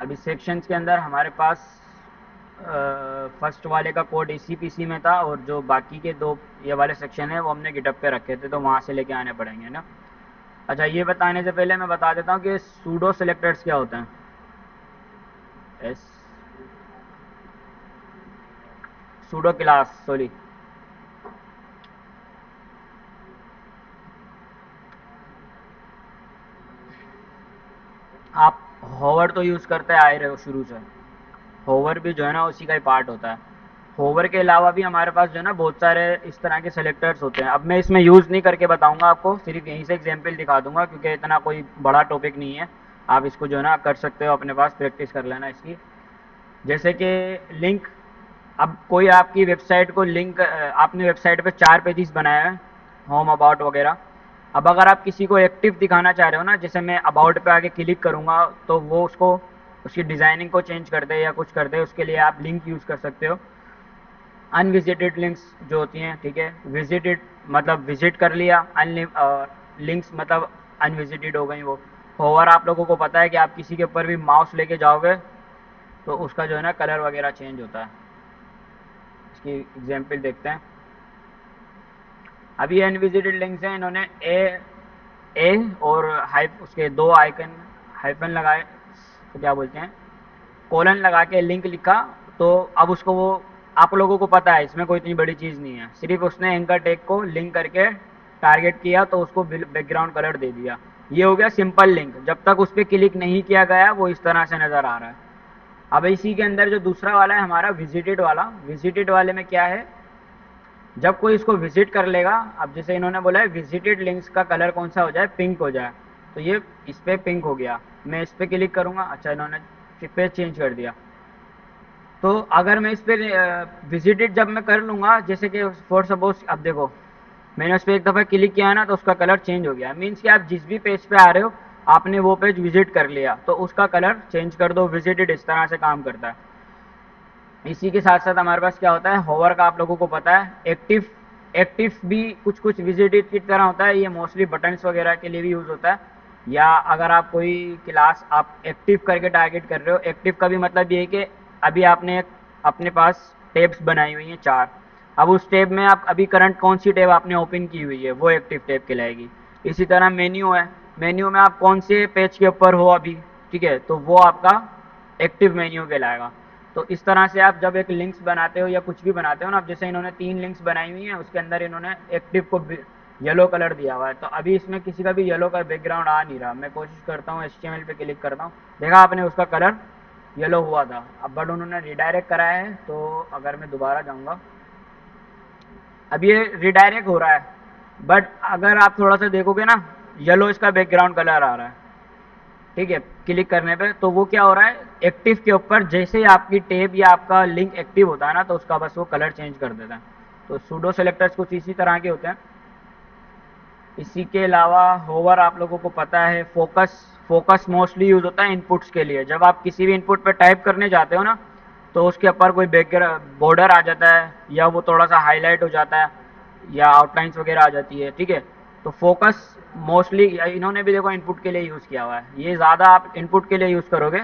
अभी सेक्शंस के अंदर हमारे पास फर्स्ट वाले का कोड इसी पीसी में था, और जो बाकी के दो ये वाले सेक्शन है वो हमने गिटहब पे रखे थे, तो वहाँ से लेके आने पड़ेंगे ना। अच्छा, ये बताने से पहले मैं बता देता हूँ कि सूडो सेलेक्टर्स क्या होते हैं। एस सूडो क्लास, सॉरी, आप होवर तो यूज़ करते आ रहे हो शुरू से। होवर भी जो है ना उसी का ही पार्ट होता है। होवर के अलावा भी हमारे पास जो है ना बहुत सारे इस तरह के सेलेक्टर्स होते हैं। अब मैं इसमें यूज़ नहीं करके बताऊंगा आपको, सिर्फ यहीं से एग्जांपल दिखा दूंगा, क्योंकि इतना कोई बड़ा टॉपिक नहीं है। आप इसको जो है ना कर सकते हो, अपने पास प्रैक्टिस कर लेना इसकी। जैसे कि लिंक, अब कोई आपकी वेबसाइट को लिंक, आपने वेबसाइट पे 4 पेजेस बनाया है, होम, अबाउट वगैरह। अब अगर आप किसी को एक्टिव दिखाना चाह रहे हो ना, जैसे मैं अबाउट पे आके क्लिक करूँगा तो वो उसको, उसकी डिज़ाइनिंग को चेंज कर दे या कुछ कर दे, उसके लिए आप लिंक यूज़ कर सकते हो। अनविजिटेड लिंक्स जो होती हैं, ठीक है, विजिटेड मतलब विजिट कर लिया, लिंक्स मतलब अनविजिटेड हो गई वो। होवर आप लोगों को पता है कि आप किसी के ऊपर भी माउस लेके जाओगे तो उसका जो है ना कलर वगैरह चेंज होता है। इसकी एग्जांपल देखते हैं। अभी अनविजिटेड लिंक्स हैं, इन्होंने ए और हाइप, उसके दो आइकन हाइफन लगाए, तो क्या बोलते हैं, कोलन लगा के लिंक लिखा। तो अब उसको वो, आप लोगों को पता है इसमें कोई इतनी बड़ी चीज़ नहीं है, सिर्फ उसने एंकर टैग को लिंक करके टारगेट किया तो उसको बैकग्राउंड कलर दे दिया। ये हो गया सिंपल लिंक। जब तक उस पर क्लिक नहीं किया गया वो इस तरह से नज़र आ रहा है। अब इसी के अंदर जो दूसरा वाला है हमारा विजिटेड वाला, विजिटेड वाले में क्या है, जब कोई इसको विजिट कर लेगा, अब जैसे इन्होंने बोला है विजिटेड लिंक्स का कलर कौन सा हो जाए, पिंक हो जाए, तो ये इस पर पिंक हो गया। मैं इस पर क्लिक करूँगा, अच्छा इन्होंने पे चेंज कर दिया। तो अगर मैं इस पर विजिटेड जब मैं कर लूँगा, जैसे कि फॉर सपोज, अब देखो मैंने उस पर एक दफ़ा क्लिक किया ना तो उसका कलर चेंज हो गया। मीन्स कि आप जिस भी पेज पे आ रहे हो, आपने वो पेज विजिट कर लिया तो उसका कलर चेंज कर दो। विजिटेड इस तरह से काम करता है। इसी के साथ साथ हमारे पास क्या होता है, होवर का आप लोगों को पता है। एक्टिव, एक्टिव भी कुछ कुछ विजिटेड की तरह होता है। ये मोस्टली बटन्स वगैरह के लिए भी यूज़ होता है, या अगर आप कोई क्लास आप एक्टिव करके टारगेट कर रहे हो। एक्टिव का भी मतलब ये है कि अभी आपने अपने पास टैब्स बनाई हुई हैं 4, अब उस टैब में आप अभी करंट कौन सी टैब आपने ओपन की हुई है वो एक्टिव टैब कहलाएगी। इसी तरह मेन्यू है, मेन्यू में आप कौन से पेज के ऊपर हो अभी, ठीक है, तो वो आपका एक्टिव मेन्यू कहलाएगा। तो इस तरह से आप जब एक लिंक्स बनाते हो या कुछ भी बनाते हो ना, अब जैसे इन्होंने 3 लिंक्स बनाई हुई हैं, उसके अंदर इन्होंने एक्टिव को येलो कलर दिया हुआ है, तो अभी इसमें किसी का भी येलो का बैकग्राउंड आ नहीं रहा। मैं कोशिश करता हूँ HTML पे क्लिक करता हूँ, देखा आपने उसका कलर येलो हुआ था। अब बट उन्होंने रिडायरेक्ट कराया है, तो अगर मैं दोबारा जाऊँगा, अब ये रिडायरेक्ट हो रहा है, बट अगर आप थोड़ा सा देखोगे ना, येलो इसका बैकग्राउंड कलर आ रहा है, ठीक है, क्लिक करने पे। तो वो क्या हो रहा है, एक्टिव के ऊपर जैसे ही आपकी टैब या आपका लिंक एक्टिव होता है ना, तो उसका बस वो कलर चेंज कर देता है। तो सूडो सेलेक्टर्स कुछ इसी तरह के होते हैं। इसी के अलावा होवर आप लोगों को पता है, फोकस, फोकस मोस्टली यूज़ होता है इनपुट्स के लिए। जब आप किसी भी इनपुट पे टाइप करने जाते हो ना, तो उसके ऊपर कोई बैकग्राउंड बॉर्डर आ जाता है, या वो थोड़ा सा हाईलाइट हो जाता है, या आउटलाइंस वगैरह आ जाती है, ठीक है। तो फोकस मोस्टली इन्होंने भी देखो इनपुट के लिए यूज़ किया हुआ है। ये ज़्यादा आप इनपुट के लिए यूज़ करोगे।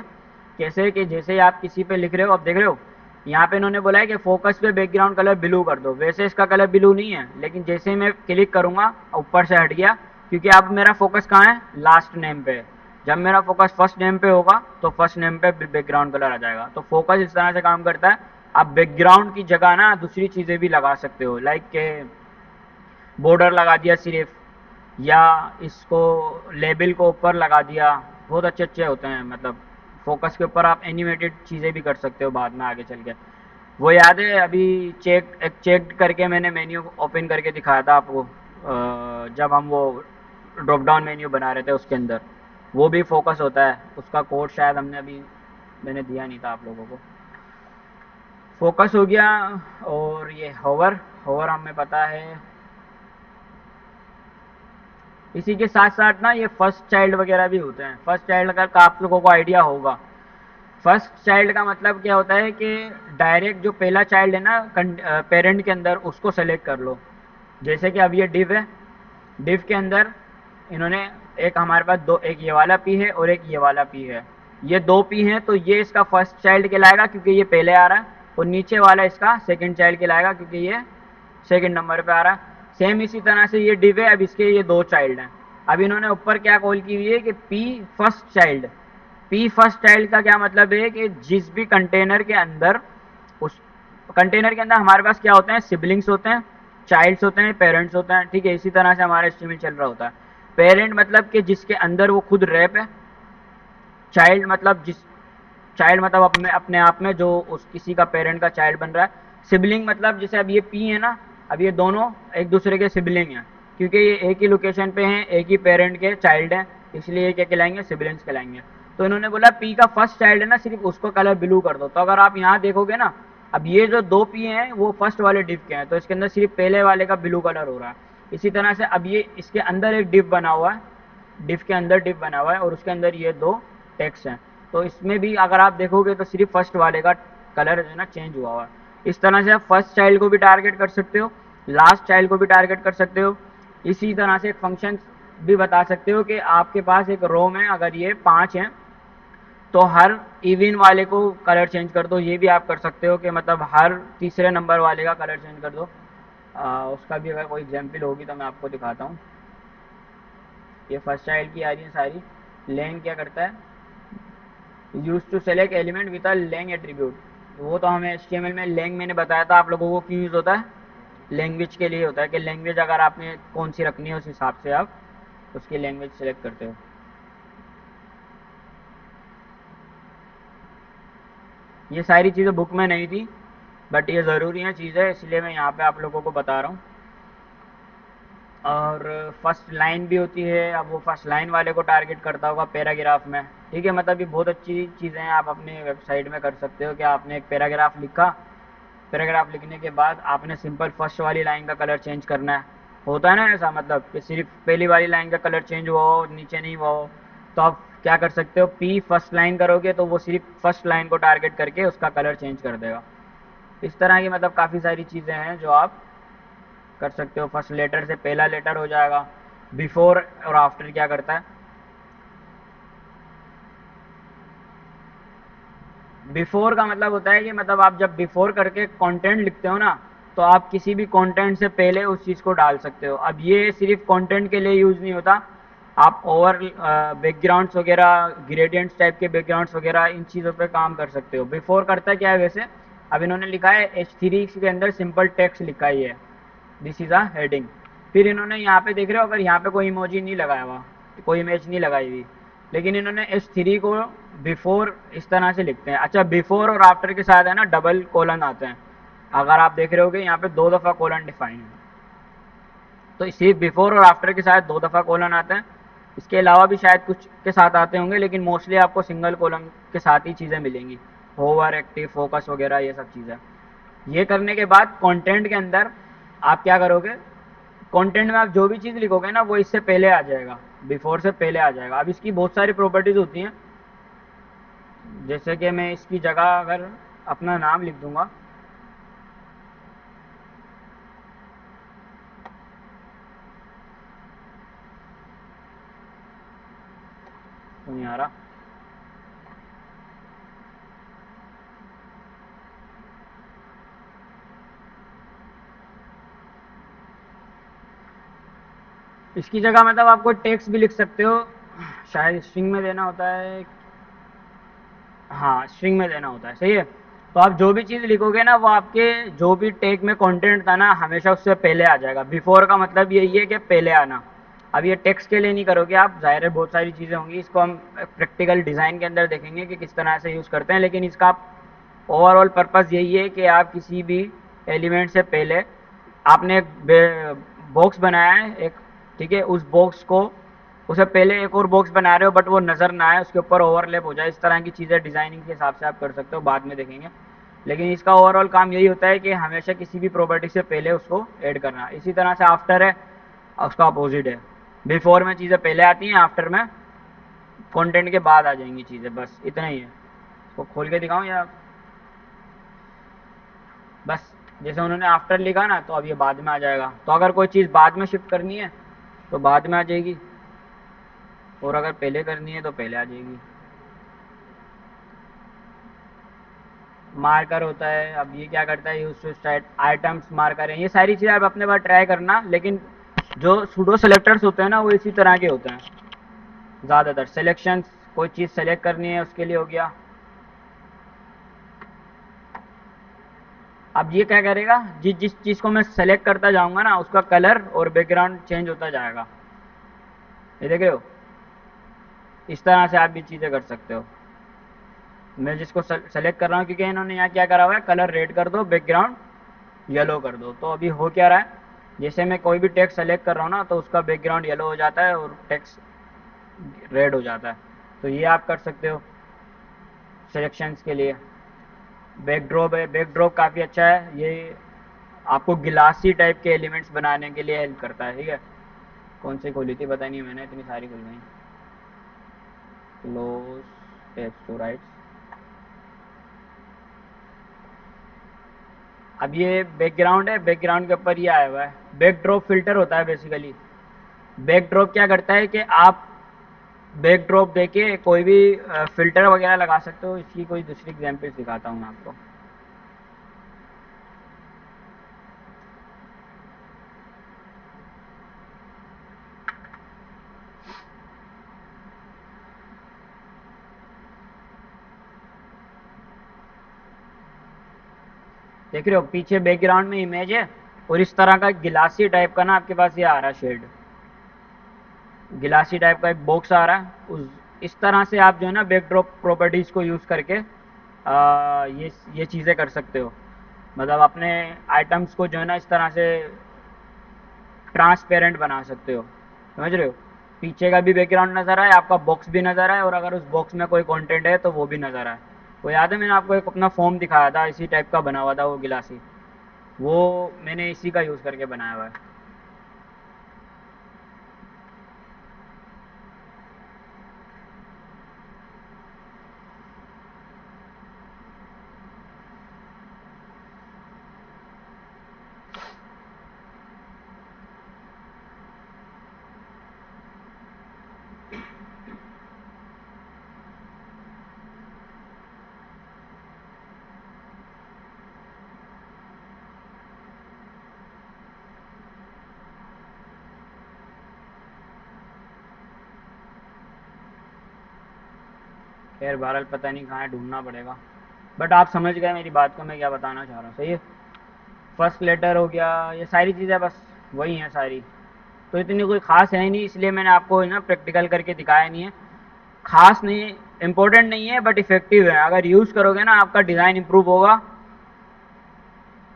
कैसे कि जैसे आप किसी पे लिख रहे हो, अब देख रहे हो यहाँ पे इन्होंने बोला है कि फोकस पे बैकग्राउंड कलर ब्लू कर दो। वैसे इसका कलर ब्लू नहीं है, लेकिन जैसे ही मैं क्लिक करूँगा ऊपर से हट गया, क्योंकि अब मेरा फोकस कहाँ है, लास्ट नेम पे। जब मेरा फोकस फर्स्ट नेम पे होगा तो फर्स्ट नेम पे बैकग्राउंड कलर आ जाएगा। तो फोकस इस तरह से काम करता है। आप बैकग्राउंड की जगह ना दूसरी चीज़ें भी लगा सकते हो, लाइक के बॉर्डर लगा दिया सिर्फ, या इसको लेबल को ऊपर लगा दिया। बहुत अच्छे अच्छे होते हैं, मतलब फोकस के ऊपर आप एनिमेटेड चीज़ें भी कर सकते हो बाद में आगे चल के। वो याद है अभी चेक करके मैंने मेन्यू ओपन करके दिखाया था आपको, जब हम वो ड्रॉप डाउन मेन्यू बना रहे थे उसके अंदर, वो भी फोकस होता है। उसका कोड शायद हमने अभी, मैंने दिया नहीं था आप लोगों को। फोकस हो गया। और ये होवर, होवर हमें पता है। इसी के साथ साथ ना ये फर्स्ट चाइल्ड वगैरह भी होते हैं। फर्स्ट चाइल्ड का आप लोगों को आइडिया होगा। फर्स्ट चाइल्ड का मतलब क्या होता है कि डायरेक्ट जो पहला चाइल्ड है ना पेरेंट के अंदर, उसको सेलेक्ट कर लो। जैसे कि अब ये डिव है, डिव के अंदर इन्होंने एक हमारे पास दो, एक ये वाला पी है और एक ये वाला पी है। ये दो पी हैं तो ये इसका फर्स्ट चाइल्ड कहलाएगा क्योंकि ये पहले आ रहा है, और नीचे वाला इसका सेकंड चाइल्ड कहलाएगा क्योंकि ये सेकंड नंबर पे आ रहा है। सेम इसी तरह से ये डिव है, अब इसके ये दो चाइल्ड हैं। अब इन्होंने ऊपर क्या कॉल की हुई है कि P first child. P first child का क्या मतलब है कि जिस भी कंटेनर के अंदर, उस कंटेनर के अंदर हमारे पास क्या होते हैं, सिबलिंग्स होते हैं, चाइल्ड्स होते हैं, पेरेंट्स होते हैं, ठीक है। इसी तरह से हमारा एचटीएमएल चल रहा होता है। पेरेंट मतलब कि जिसके अंदर वो खुद रैप है, चाइल्ड मतलब जिस चाइल्ड मतलब अपने अपने आप में जो उस किसी का पेरेंट का चाइल्ड बन रहा है। सिबलिंग मतलब जैसे अब ये पी है ना, अब ये दोनों एक दूसरे के सिबलिंग हैं क्योंकि ये एक ही लोकेशन पे हैं, एक ही पेरेंट के चाइल्ड हैं, इसलिए ये क्या कहलाएंगे, सिबलिंग्स कहलाएंगे। तो इन्होंने बोला पी का फर्स्ट चाइल्ड है ना, सिर्फ उसको कलर ब्लू कर दो। तो अगर आप यहाँ देखोगे ना, अब ये जो दो पी हैं वो फर्स्ट वाले डिव के हैं, तो इसके अंदर सिर्फ पहले वाले का ब्लू कलर हो रहा है। इसी तरह से अब ये इसके अंदर एक डिव बना हुआ है, डिफ के अंदर डिफ बना हुआ है और उसके अंदर ये दो टेक्स्ट हैं। तो इसमें भी अगर आप देखोगे तो सिर्फ फर्स्ट वाले का कलर जो है ना चेंज हुआ हुआ है। इस तरह से आप फर्स्ट चाइल्ड को भी टारगेट कर सकते हो, लास्ट चाइल्ड को भी टारगेट कर सकते हो। इसी तरह से एक फंक्शन भी बता सकते हो कि आपके पास एक रो में अगर ये 5 हैं तो हर इवन वाले को कलर चेंज कर दो। ये भी आप कर सकते हो कि मतलब हर तीसरे नंबर वाले का कलर चेंज कर दो। उसका भी अगर कोई एग्जाम्पल होगी तो मैं आपको दिखाता हूँ। ये फर्स्ट चाइल्ड की आ रही है सारी। लेंग क्या करता है, use to select element with a lang attribute. वो तो हमें एचटीएमएल में लेंग मैंने बताया था आप लोगों को क्यों यूज़ होता है, लैंग्वेज के लिए होता है कि लैंग्वेज अगर आपने कौन सी रखनी है उस हिसाब से आप उसकी लैंग्वेज सेलेक्ट करते हो। ये सारी चीज़ें बुक में नहीं थी बट ये ज़रूरी है चीज़ें, इसलिए मैं यहाँ पे आप लोगों को बता रहा हूँ। और फर्स्ट लाइन भी होती है, अब वो फर्स्ट लाइन वाले को टारगेट करता होगा पैराग्राफ में, ठीक है। मतलब ये बहुत अच्छी चीज़ें हैं, आप अपने वेबसाइट में कर सकते हो कि आपने एक पैराग्राफ लिखा, पैराग्राफ लिखने के बाद आपने सिंपल फर्स्ट वाली लाइन का कलर चेंज करना है। होता है ना ऐसा, मतलब कि सिर्फ पहली वाली लाइन का कलर चेंज हुआ हो, नीचे नहीं हुआ हो, तो आप क्या कर सकते हो, पी फर्स्ट लाइन करोगे तो वो सिर्फ फर्स्ट लाइन को टारगेट करके उसका कलर चेंज कर देगा। इस तरह की मतलब काफ़ी सारी चीज़ें हैं जो आप कर सकते हो। फर्स्ट लेटर से पहला लेटर हो जाएगा। बिफोर और आफ्टर क्या करता है, बिफोर का मतलब होता है कि मतलब आप जब बिफोर करके कंटेंट लिखते हो ना, तो आप किसी भी कंटेंट से पहले उस चीज़ को डाल सकते हो। अब ये सिर्फ कंटेंट के लिए यूज़ नहीं होता, आप ओवर बैकग्राउंड्स वगैरह, ग्रेडियंट्स टाइप के बैकग्राउंड्स वगैरह, इन चीज़ों पे काम कर सकते हो। बिफोर करता है क्या है वैसे, अब इन्होंने लिखा है H3 के अंदर सिंपल टेक्स्ट लिखा ही है, दिस इज़ अ हेडिंग। फिर इन्होंने यहाँ पे देख रहे हो अगर यहाँ पे कोई इमोजी नहीं लगाया हुआ, कोई इमेज नहीं लगाई हुई, लेकिन इन्होंने H3 को बिफोर इस तरह से लिखते हैं। अच्छा, बिफोर और आफ्टर के साथ है ना डबल कोलन आते हैं, अगर आप देख रहे हो कि यहाँ पे दो दफ़ा कोलन डिफाइन है, तो सिर्फ बिफोर और आफ्टर के साथ दो दफ़ा कोलन आते हैं। इसके अलावा भी शायद कुछ के साथ आते होंगे, लेकिन मोस्टली आपको सिंगल कोलन के साथ ही चीज़ें मिलेंगी, होवर, एक्टिव, फोकस वगैरह ये सब चीज़ें। ये करने के बाद कंटेंट के अंदर आप क्या करोगे, कंटेंट में आप जो भी चीज़ लिखोगे ना वो इससे पहले आ जाएगा, बिफोर से पहले आ जाएगा। अब इसकी बहुत सारी प्रॉपर्टीज़ होती हैं, जैसे कि मैं इसकी जगह अगर अपना नाम लिख दूंगा, तो नहीं आ रहा, इसकी जगह मतलब आप कोई टेक्स्ट भी लिख सकते हो, शायद स्ट्रिंग में देना होता है, हाँ स्ट्रिंग में देना होता है, सही है। तो आप जो भी चीज़ लिखोगे ना वो आपके जो भी टेक में कंटेंट था ना हमेशा उससे पहले आ जाएगा। बिफोर का मतलब यही है कि पहले आना। अब ये टेक्स्ट के लिए नहीं करोगे आप, ज़ाहिर है बहुत सारी चीज़ें होंगी, इसको हम प्रैक्टिकल डिज़ाइन के अंदर देखेंगे कि किस तरह से यूज़ करते हैं, लेकिन इसका ओवरऑल पर्पज़ यही है कि आप किसी भी एलिमेंट से पहले आपने एक बॉक्स बनाया है एक, ठीक है, उस बॉक्स को उसे पहले एक और बॉक्स बना रहे हो बट वो नज़र ना आए, उसके ऊपर ओवरलैप हो जाए, इस तरह की चीज़ें डिज़ाइनिंग के हिसाब से आप कर सकते हो, बाद में देखेंगे। लेकिन इसका ओवरऑल काम यही होता है कि हमेशा किसी भी प्रॉपर्टी से पहले उसको ऐड करना। इसी तरह से आफ्टर है, उसका अपोजिट है, बिफोर में चीज़ें पहले आती हैं, आफ्टर में कंटेंट के बाद आ जाएंगी चीज़ें, बस इतना ही है। इसको खोल के दिखाऊं या बस जैसे उन्होंने आफ्टर लिखा ना तो अब ये बाद में आ जाएगा, तो अगर कोई चीज़ बाद में शिफ्ट करनी है तो बाद में आ जाएगी, और अगर पहले करनी है तो पहले आ जाएगी। मार्कर होता है। अब ये क्या करता है, use to start items marker है, ये सारी चीज़ें आप अपने पास ट्राई करना। लेकिन जो सूडो सेलेक्टर्स होते हैं ना वो इसी तरह के होते हैं ज़्यादातर। सिलेक्शन, कोई चीज़ सेलेक्ट करनी है उसके लिए हो गया। अब ये क्या करेगा, जिस जिस चीज़ को मैं सेलेक्ट करता जाऊंगा ना उसका कलर और बैकग्राउंड चेंज होता जाएगा। ये देख रहे हो, इस तरह से आप भी चीज़ें कर सकते हो। मैं जिसको सेलेक्ट कर रहा हूँ, क्योंकि इन्होंने यहाँ क्या करा हुआ है, कलर रेड कर दो, बैकग्राउंड येलो कर दो। तो अभी हो क्या रहा है, जैसे मैं कोई भी टेक्स्ट सेलेक्ट कर रहा हूँ ना तो उसका बैकग्राउंड येलो हो जाता है और टेक्स्ट रेड हो जाता है। तो ये आप कर सकते हो सिलेक्शंस के लिए। बैकड्रॉप है, बैकड्रॉप काफ़ी अच्छा है, ये आपको गिलासी टाइप के एलिमेंट्स बनाने के लिए हेल्प करता है। ठीक है, कौन सी खोली थी पता नहीं, मैंने इतनी सारी खोल गई। Close text to rights. अब ये बैकग्राउंड है, बैकग्राउंड के ऊपर ये आया हुआ है बैकड्रॉप फिल्टर होता है बेसिकली। बैकड्रॉप क्या करता है कि आप बैकड्रॉप देके कोई भी फिल्टर वगैरह लगा सकते हो। इसकी कोई दूसरी एग्जांपल दिखाता हूँ मैं आपको। देख रहे हो पीछे बैकग्राउंड में इमेज है और इस तरह का गिलासी टाइप का ना आपके पास ये आ रहा है शेड, गिलासी टाइप का एक बॉक्स आ रहा है। उस इस तरह से आप जो है ना बैकड्रॉप प्रॉपर्टीज़ को यूज़ करके ये चीज़ें कर सकते हो। मतलब अपने आइटम्स को जो है ना इस तरह से ट्रांसपेरेंट बना सकते हो। समझ रहे हो, पीछे का भी बैकग्राउंड नज़र आए, आपका बॉक्स भी नज़र आए, और अगर उस बॉक्स में कोई कंटेंट है तो वो भी नज़र आए। वो याद है मैंने आपको एक अपना फॉर्म दिखाया था, इसी टाइप का बना हुआ था वो गिलासी, वो मैंने इसी का यूज़ करके बनाया हुआ है। खैर बहरहाल पता नहीं कहाँ है, ढूंढना पड़ेगा। बट आप समझ गए मेरी बात को, मैं क्या बताना चाह रहा हूँ, सही है। फर्स्ट लेटर हो गया, ये सारी चीज़ें बस वही हैं सारी। तो इतनी कोई ख़ास है नहीं, इसलिए मैंने आपको ना प्रैक्टिकल करके दिखाया नहीं है। खास नहीं, इम्पोर्टेंट नहीं है, बट इफ़ेक्टिव है। अगर यूज़ करोगे ना आपका डिज़ाइन इम्प्रूव होगा।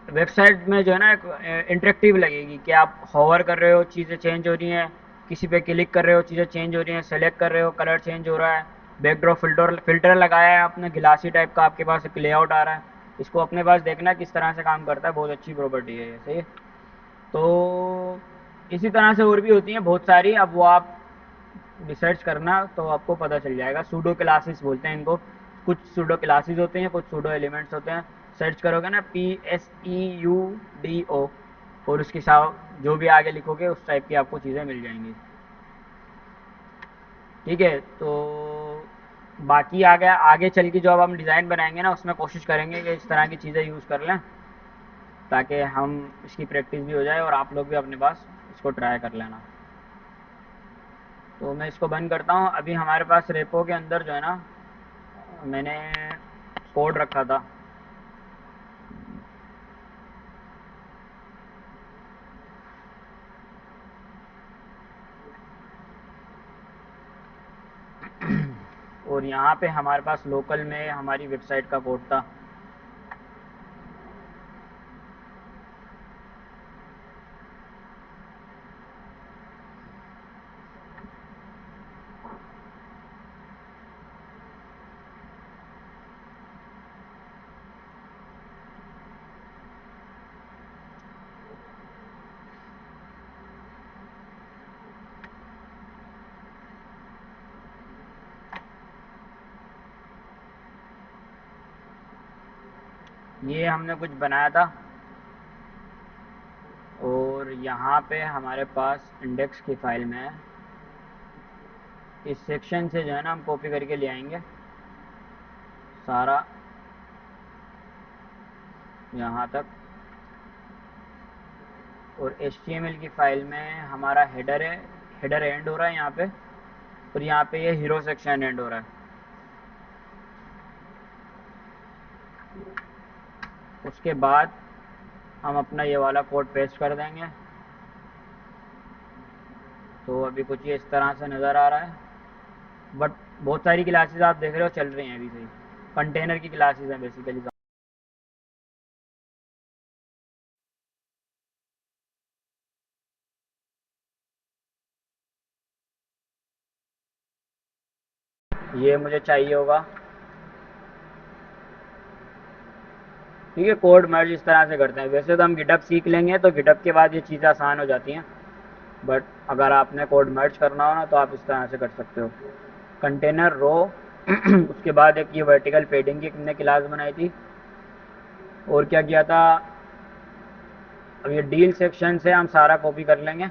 वेबसाइट में जो है ना एक इंटरेक्टिव लगेगी कि आप होवर कर रहे हो, चीज़ें चेंज हो रही हैं, किसी पे क्लिक कर रहे हो चीज़ें चेंज हो रही हैं, सेलेक्ट कर रहे हो कलर चेंज हो रहा है, बैकड्रॉप फिल्टर फिल्टर लगाया है आपने, गिलासी टाइप का आपके पास एक लेआउट आ रहा है। इसको अपने पास देखना किस तरह से काम करता है, बहुत अच्छी प्रॉपर्टी है ये, सही है। तो इसी तरह से और भी होती हैं बहुत सारी, अब वो आप रिसर्च करना तो आपको पता चल जाएगा। सूडो क्लासेस बोलते हैं इनको, कुछ सूडो क्लासेस होते हैं, कुछ सूडो एलिमेंट्स होते हैं। सर्च करोगे ना PSEUDO और उसके साथ जो भी आगे लिखोगे उस टाइप की आपको चीज़ें मिल जाएंगी। ठीक है, तो बाकी आगे आगे चल के जो अब हम डिज़ाइन बनाएंगे ना उसमें कोशिश करेंगे कि इस तरह की चीज़ें यूज़ कर लें, ताकि हम इसकी प्रैक्टिस भी हो जाए और आप लोग भी अपने पास इसको ट्राई कर लेना। तो मैं इसको बंद करता हूँ। अभी हमारे पास रेपो के अंदर जो है ना मैंने कोड रखा था। और यहाँ पे हमारे पास लोकल में हमारी वेबसाइट का कोड था। ये हमने कुछ बनाया था, और यहाँ पे हमारे पास इंडेक्स की फ़ाइल में इस सेक्शन से जो है ना हम कॉपी करके ले आएंगे सारा। यहाँ तक। और HTML की फ़ाइल में हमारा हेडर है, हेडर एंड हो रहा है यहाँ पे, और यहाँ पे ये हीरो सेक्शन एंड हो रहा है। उसके बाद हम अपना ये वाला कोड पेस्ट कर देंगे। तो अभी कुछ ये इस तरह से नज़र आ रहा है, बट बहुत सारी क्लासेस आप देख रहे हो चल रही हैं अभी से। कंटेनर की क्लासेस हैं बेसिकली। ये मुझे चाहिए होगा। ठीक है, कोड मर्ज इस तरह से करते हैं। वैसे तो हम गिटहब सीख लेंगे तो गिटहब के बाद ये चीज़ें आसान हो जाती हैं, बट अगर आपने कोड मर्ज करना हो ना तो आप इस तरह से कर सकते हो। कंटेनर रो उसके बाद एक ये वर्टिकल पेडिंग की हमने क्लास बनाई थी। और क्या किया था, अब ये डील सेक्शन से हम सारा कॉपी कर लेंगे।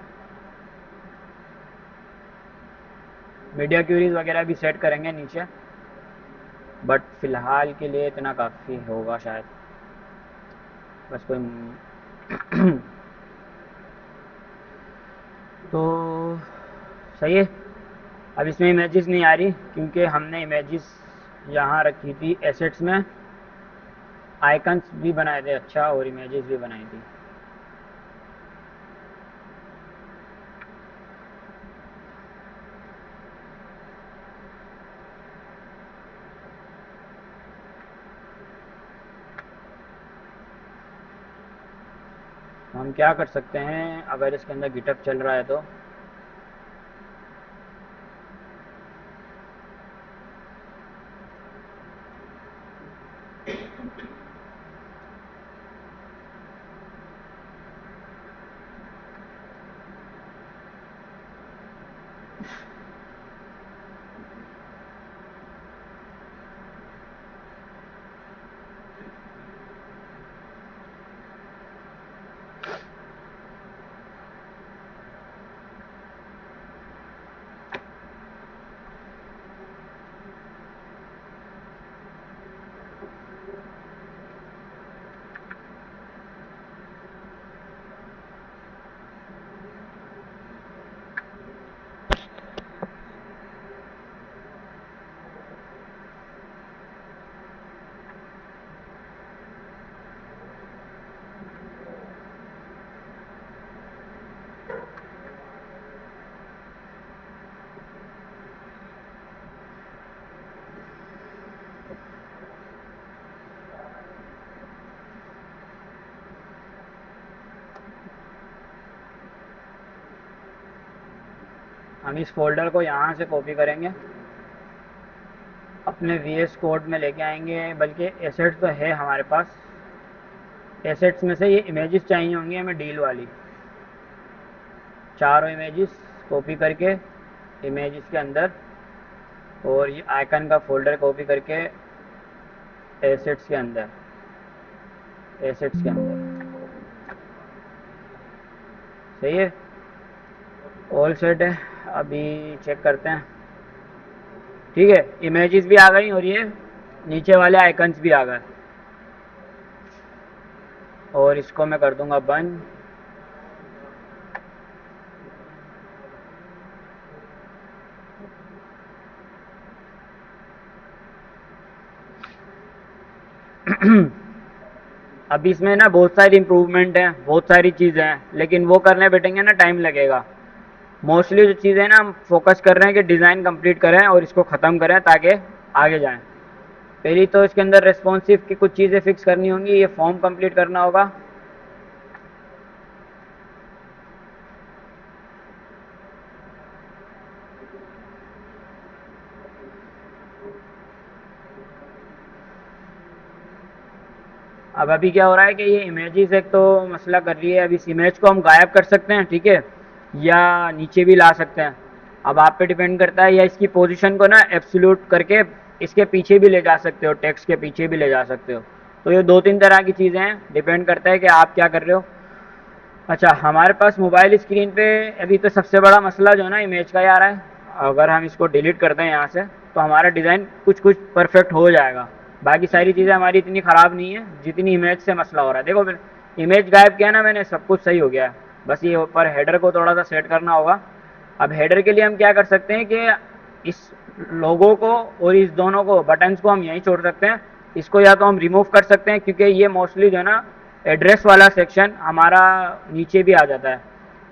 मीडिया क्यूरीज वगैरह भी सेट करेंगे नीचे, बट फ़िलहाल के लिए इतना काफ़ी होगा शायद। बस कोई तो सही है। अब इसमें इमेजेस नहीं आ रही क्योंकि हमने इमेजेस यहाँ रखी थी एसेट्स में। आइकन्स भी बनाए थे, अच्छा, और इमेजेस भी बनाई थी। हम क्या कर सकते हैं अगर इसके अंदर गिटअप चल रहा है तो, हम इस फोल्डर को यहाँ से कॉपी करेंगे, अपने VS कोड में लेके आएंगे। बल्कि एसेट्स तो है हमारे पास, एसेट्स में से ये इमेजेस चाहिए होंगी हमें, डील वाली चारों इमेजेस कॉपी करके इमेजेस के अंदर, और ये आइकन का फोल्डर कॉपी करके एसेट्स के अंदर, एसेट्स के अंदर। सही है, ऑल सेट है। अभी चेक करते हैं। ठीक है, इमेजेस भी आ गई और ये नीचे वाले आइकन्स भी आ गए। और इसको मैं कर दूंगा बंद। अब इसमें ना बहुत सारी इम्प्रूवमेंट हैं, बहुत सारी चीज़ें हैं, लेकिन वो करने बैठेंगे ना टाइम लगेगा। मोस्टली जो चीज़ें ना हम फोकस कर रहे हैं कि डिज़ाइन कंप्लीट करें और इसको ख़त्म करें ताकि आगे जाएं। पहली तो इसके अंदर रेस्पॉन्सिव की कुछ चीज़ें फिक्स करनी होंगी। ये फॉर्म कंप्लीट करना होगा। अब अभी क्या हो रहा है कि ये इमेजेस एक तो मसला कर रही है। अब इस इमेज को हम गायब कर सकते हैं, ठीक है, या नीचे भी ला सकते हैं। अब आप पे डिपेंड करता है, या इसकी पोजीशन को ना एब्सोल्यूट करके इसके पीछे भी ले जा सकते हो, टेक्स्ट के पीछे भी ले जा सकते हो। तो ये दो तीन तरह की चीज़ें हैं, डिपेंड करता है कि आप क्या कर रहे हो। अच्छा, हमारे पास मोबाइल स्क्रीन पे अभी तो सबसे बड़ा मसला जो है ना इमेज का ही आ रहा है। अगर हम इसको डिलीट करते हैं यहाँ से तो हमारा डिज़ाइन कुछ कुछ परफेक्ट हो जाएगा। बाकी सारी चीज़ें हमारी इतनी ख़राब नहीं है जितनी इमेज से मसला हो रहा है। देखो फिर इमेज गायब किया ना मैंने, सब कुछ सही हो गया है। बस ये ऊपर हेडर को थोड़ा सा सेट करना होगा। अब हेडर के लिए हम क्या कर सकते हैं कि इस लोगो को और इस दोनों को बटन्स को हम यहीं छोड़ सकते हैं। इसको या तो हम रिमूव कर सकते हैं क्योंकि ये मोस्टली जो है ना एड्रेस वाला सेक्शन हमारा नीचे भी आ जाता है,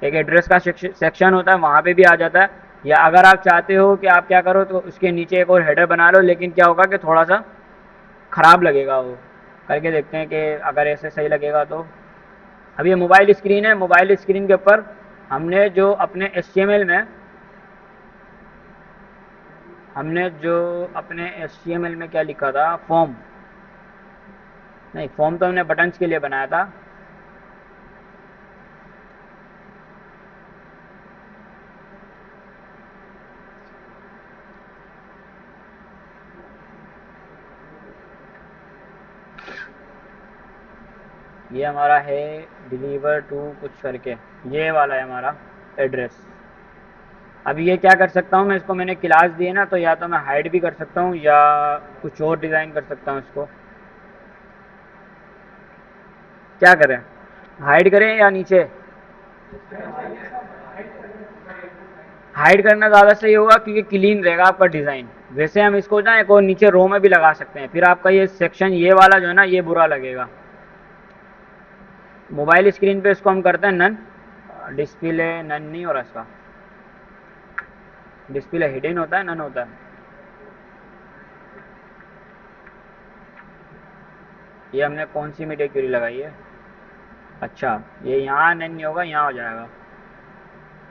एक एड्रेस का सेक्शन होता है वहाँ पे भी आ जाता है। या अगर आप चाहते हो कि आप क्या करो तो उसके नीचे एक और हेडर बना लो, लेकिन क्या होगा कि थोड़ा सा ख़राब लगेगा वो। करके देखते हैं कि अगर ऐसे सही लगेगा तो। अब ये मोबाइल स्क्रीन है, मोबाइल स्क्रीन के ऊपर हमने जो अपने HTML में क्या लिखा था, फॉर्म नहीं, फॉर्म तो हमने बटन्स के लिए बनाया था। ये हमारा है डिलीवर टू कुछ करके, ये वाला है हमारा एड्रेस। अब ये क्या कर सकता हूँ मैं, इसको मैंने क्लास दी है ना, तो या तो मैं हाइड भी कर सकता हूँ या कुछ और डिज़ाइन कर सकता हूँ इसको। क्या करें, हाइड करें या नीचे? हाइड करना ज़्यादा सही होगा क्योंकि क्लीन रहेगा आपका डिज़ाइन। वैसे हम इसको ना एक और नीचे रो में भी लगा सकते हैं, फिर आपका ये सेक्शन ये वाला जो है ना ये बुरा लगेगा। मोबाइल स्क्रीन पे इसको हम करते हैं नन, डिस्प्ले नन नहीं हो रहा इसका, डिस्प्ले हिडन होता है, नन होता है। ये हमने कौन सी मीडिया क्यूरी लगाई है? अच्छा, ये यहाँ नन नहीं होगा, यहाँ हो जाएगा।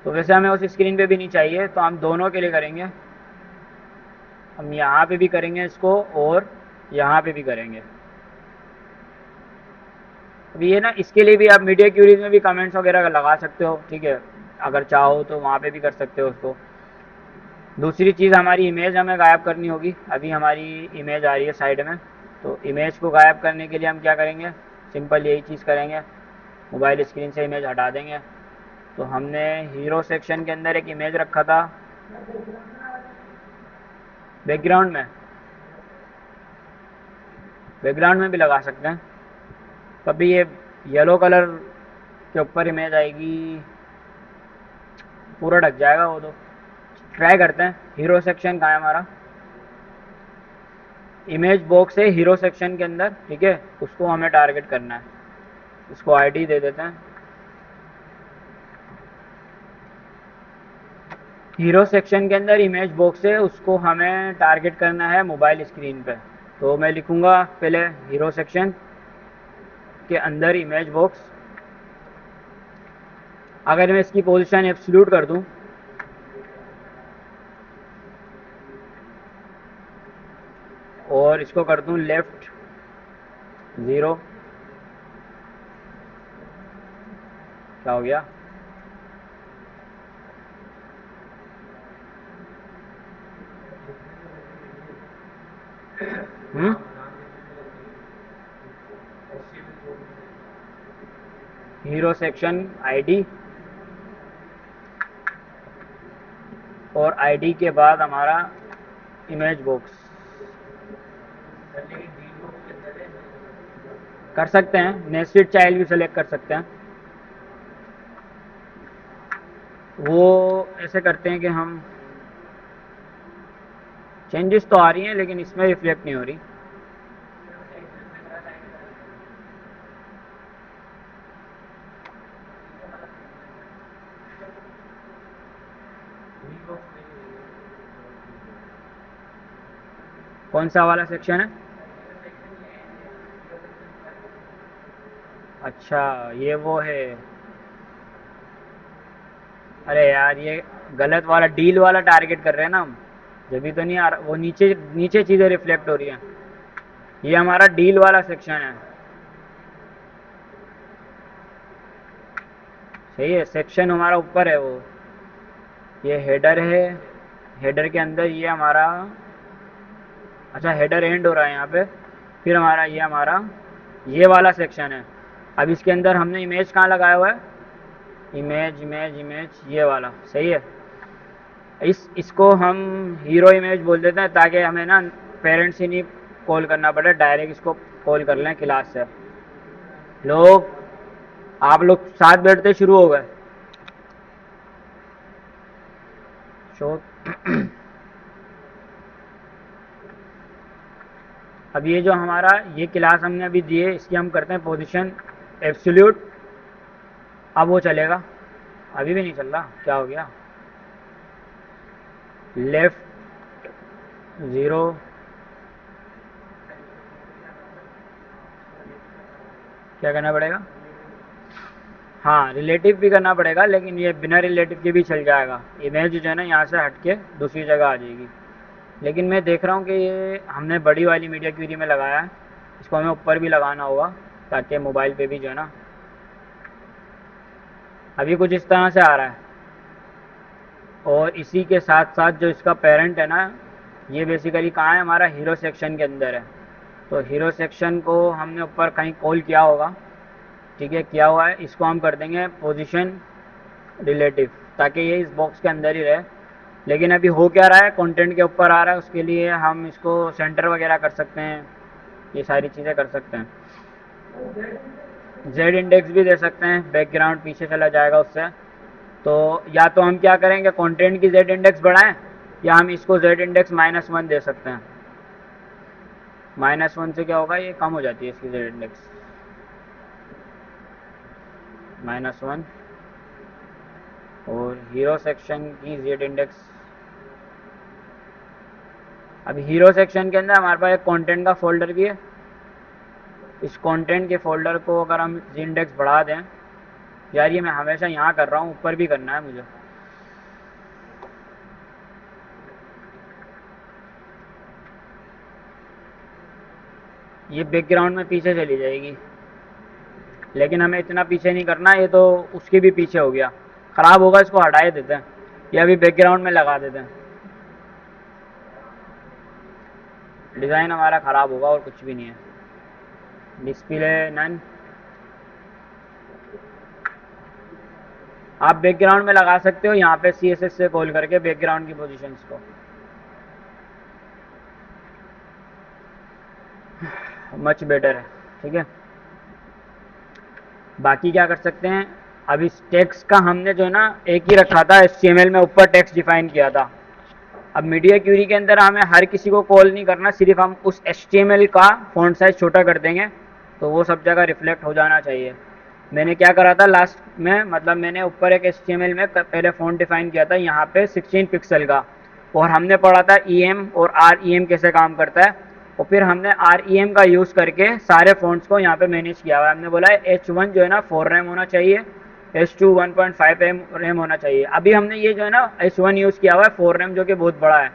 तो वैसे हमें उस स्क्रीन पे भी नहीं चाहिए, तो हम दोनों के लिए करेंगे। हम यहाँ पे भी करेंगे इसको और यहाँ पे भी करेंगे। अब ये ना इसके लिए भी आप मीडिया क्यूरीज में भी कमेंट्स वगैरह लगा सकते हो, ठीक है, अगर चाहो तो वहाँ पे भी कर सकते हो उसको। दूसरी चीज़ हमारी इमेज हमें गायब करनी होगी। अभी हमारी इमेज आ रही है साइड में, तो इमेज को गायब करने के लिए हम क्या करेंगे, सिंपल यही चीज़ करेंगे, मोबाइल स्क्रीन से इमेज हटा देंगे। तो हमने हीरो सेक्शन के अंदर एक इमेज रखा था बैकग्राउंड में, बैकग्राउंड में भी लगा सकते हैं। कभी ये येलो कलर के ऊपर इमेज आएगी, पूरा ढक जाएगा वो तो। ट्राई करते हैं, हीरो सेक्शन कहाँ है हमारा, इमेज बॉक्स है हीरो सेक्शन के अंदर, ठीक है, उसको हमें टारगेट करना है। इसको आईडी दे देते हैं, हीरो सेक्शन के अंदर इमेज बॉक्स है, उसको हमें टारगेट करना है मोबाइल स्क्रीन पे। तो मैं लिखूँगा पहले हीरो सेक्शन के अंदर इमेज बॉक्स। अगर मैं इसकी पोजीशन एब्सोल्यूट कर दूं और इसको कर दूं लेफ्ट 0, क्या हो गया? हम्म, हीरो सेक्शन आईडी और आईडी के बाद हमारा इमेज बॉक्स कर सकते हैं, नेस्टेड चाइल्ड भी सेलेक्ट कर सकते हैं। वो ऐसे करते हैं कि हम, चेंजेस तो आ रही हैं लेकिन इसमें रिफ्लेक्ट नहीं हो रही। कौन सा वाला सेक्शन है? अच्छा, ये वो है, अरे यार ये गलत वाला डील वाला टारगेट कर रहे हैं ना हम, जब भी तो नहीं आ रहा, वो नीचे नीचे चीज़ें रिफ्लेक्ट हो रही हैं। ये हमारा डील वाला सेक्शन है, सही है, सेक्शन हमारा ऊपर है वो। ये हेडर है, हेडर के अंदर ये हमारा, अच्छा हेडर एंड हो रहा है यहाँ पे, फिर हमारा ये वाला सेक्शन है। अब इसके अंदर हमने इमेज कहाँ लगाया हुआ है, इमेज इमेज इमेज, ये वाला, सही है। इसको हम हीरो इमेज बोल देते हैं ताकि हमें ना पेरेंट्स ही नहीं कॉल करना पड़े, डायरेक्ट इसको कॉल कर लें क्लास से। लोग, आप लोग 7 मिनट से शुरू हो गए शो। अब ये जो हमारा ये क्लास हमने अभी दी है, इसकी हम करते हैं पोजीशन एब्सोल्यूट। अब वो चलेगा, अभी भी नहीं चल रहा, क्या हो गया? लेफ्ट 0, क्या करना पड़ेगा? हाँ, रिलेटिव भी करना पड़ेगा, लेकिन ये बिना रिलेटिव के भी चल जाएगा। इमेज जो है ना यहाँ से हट के दूसरी जगह आ जाएगी। लेकिन मैं देख रहा हूँ कि ये हमने बड़ी वाली मीडिया क्यूरी में लगाया है, इसको हमें ऊपर भी लगाना होगा ताकि मोबाइल पे भी जो है ना, अभी कुछ इस तरह से आ रहा है। और इसी के साथ साथ जो इसका पेरेंट है ना, ये बेसिकली कहाँ है? हमारा हीरो सेक्शन के अंदर है। तो हीरो सेक्शन को हमने ऊपर कहीं कॉल किया होगा, ठीक है, किया हुआ है। इसको हम कर देंगे पोजीशन रिलेटिव, ताकि ये इस बॉक्स के अंदर ही रहे। लेकिन अभी हो क्या रहा है, कंटेंट के ऊपर आ रहा है, उसके लिए हम इसको सेंटर वगैरह कर सकते हैं, ये सारी चीज़ें कर सकते हैं। जेड इंडेक्स भी दे सकते हैं, बैकग्राउंड पीछे चला जाएगा उससे। तो या तो हम क्या करेंगे, कंटेंट की जेड इंडेक्स बढ़ाएं, या हम इसको जेड इंडेक्स -1 दे सकते हैं। -1 से क्या होगा, ये कम हो जाती है इसकी जेड इंडेक्स। -1 और हीरो सेक्शन की जेड इंडेक्स। अब हीरो सेक्शन के अंदर हमारे पास एक कंटेंट का फोल्डर भी है। इस कंटेंट के फोल्डर को अगर हम इंडेक्स बढ़ा दें, यार ये मैं हमेशा यहाँ कर रहा हूँ, ऊपर भी करना है मुझे। ये बैकग्राउंड में पीछे चली जाएगी, लेकिन हमें इतना पीछे नहीं करना, ये तो उसके भी पीछे हो गया, ख़राब होगा, इसको हटा ही देते हैं। ये अभी बैकग्राउंड में लगा देते हैं, डिज़ाइन हमारा ख़राब होगा और कुछ भी नहीं है। डिस्प्ले नन, आप बैकग्राउंड में लगा सकते हो यहाँ पे CSS से कॉल करके बैकग्राउंड की पोजीशंस को। मच बेटर है, ठीक है। बाकी क्या कर सकते हैं, अब इस टेक्स्ट का हमने जो है ना एक ही रखा था, HTML में ऊपर टेक्स्ट डिफाइन किया था। अब मीडिया क्यूरी के अंदर हमें हर किसी को कॉल नहीं करना, सिर्फ हम उस HTML का फॉन्ट साइज छोटा कर देंगे, तो वो सब जगह रिफ्लेक्ट हो जाना चाहिए। मैंने क्या करा था लास्ट में, मतलब मैंने ऊपर एक HTML में पहले फॉन्ट डिफाइन किया था यहाँ पे 16 पिक्सल का, और हमने पढ़ा था EM और REM कैसे काम करता है, और फिर हमने REM का यूज़ करके सारे फ़ॉन्ट्स को यहाँ पे मैनेज किया हुआ है। हमने बोला है H1 जो है ना 4 रैम होना चाहिए, H2 1.5 रैम होना चाहिए। अभी हमने ये जो है ना H1 यूज़ किया हुआ है 4 रैम, जो कि बहुत बड़ा है।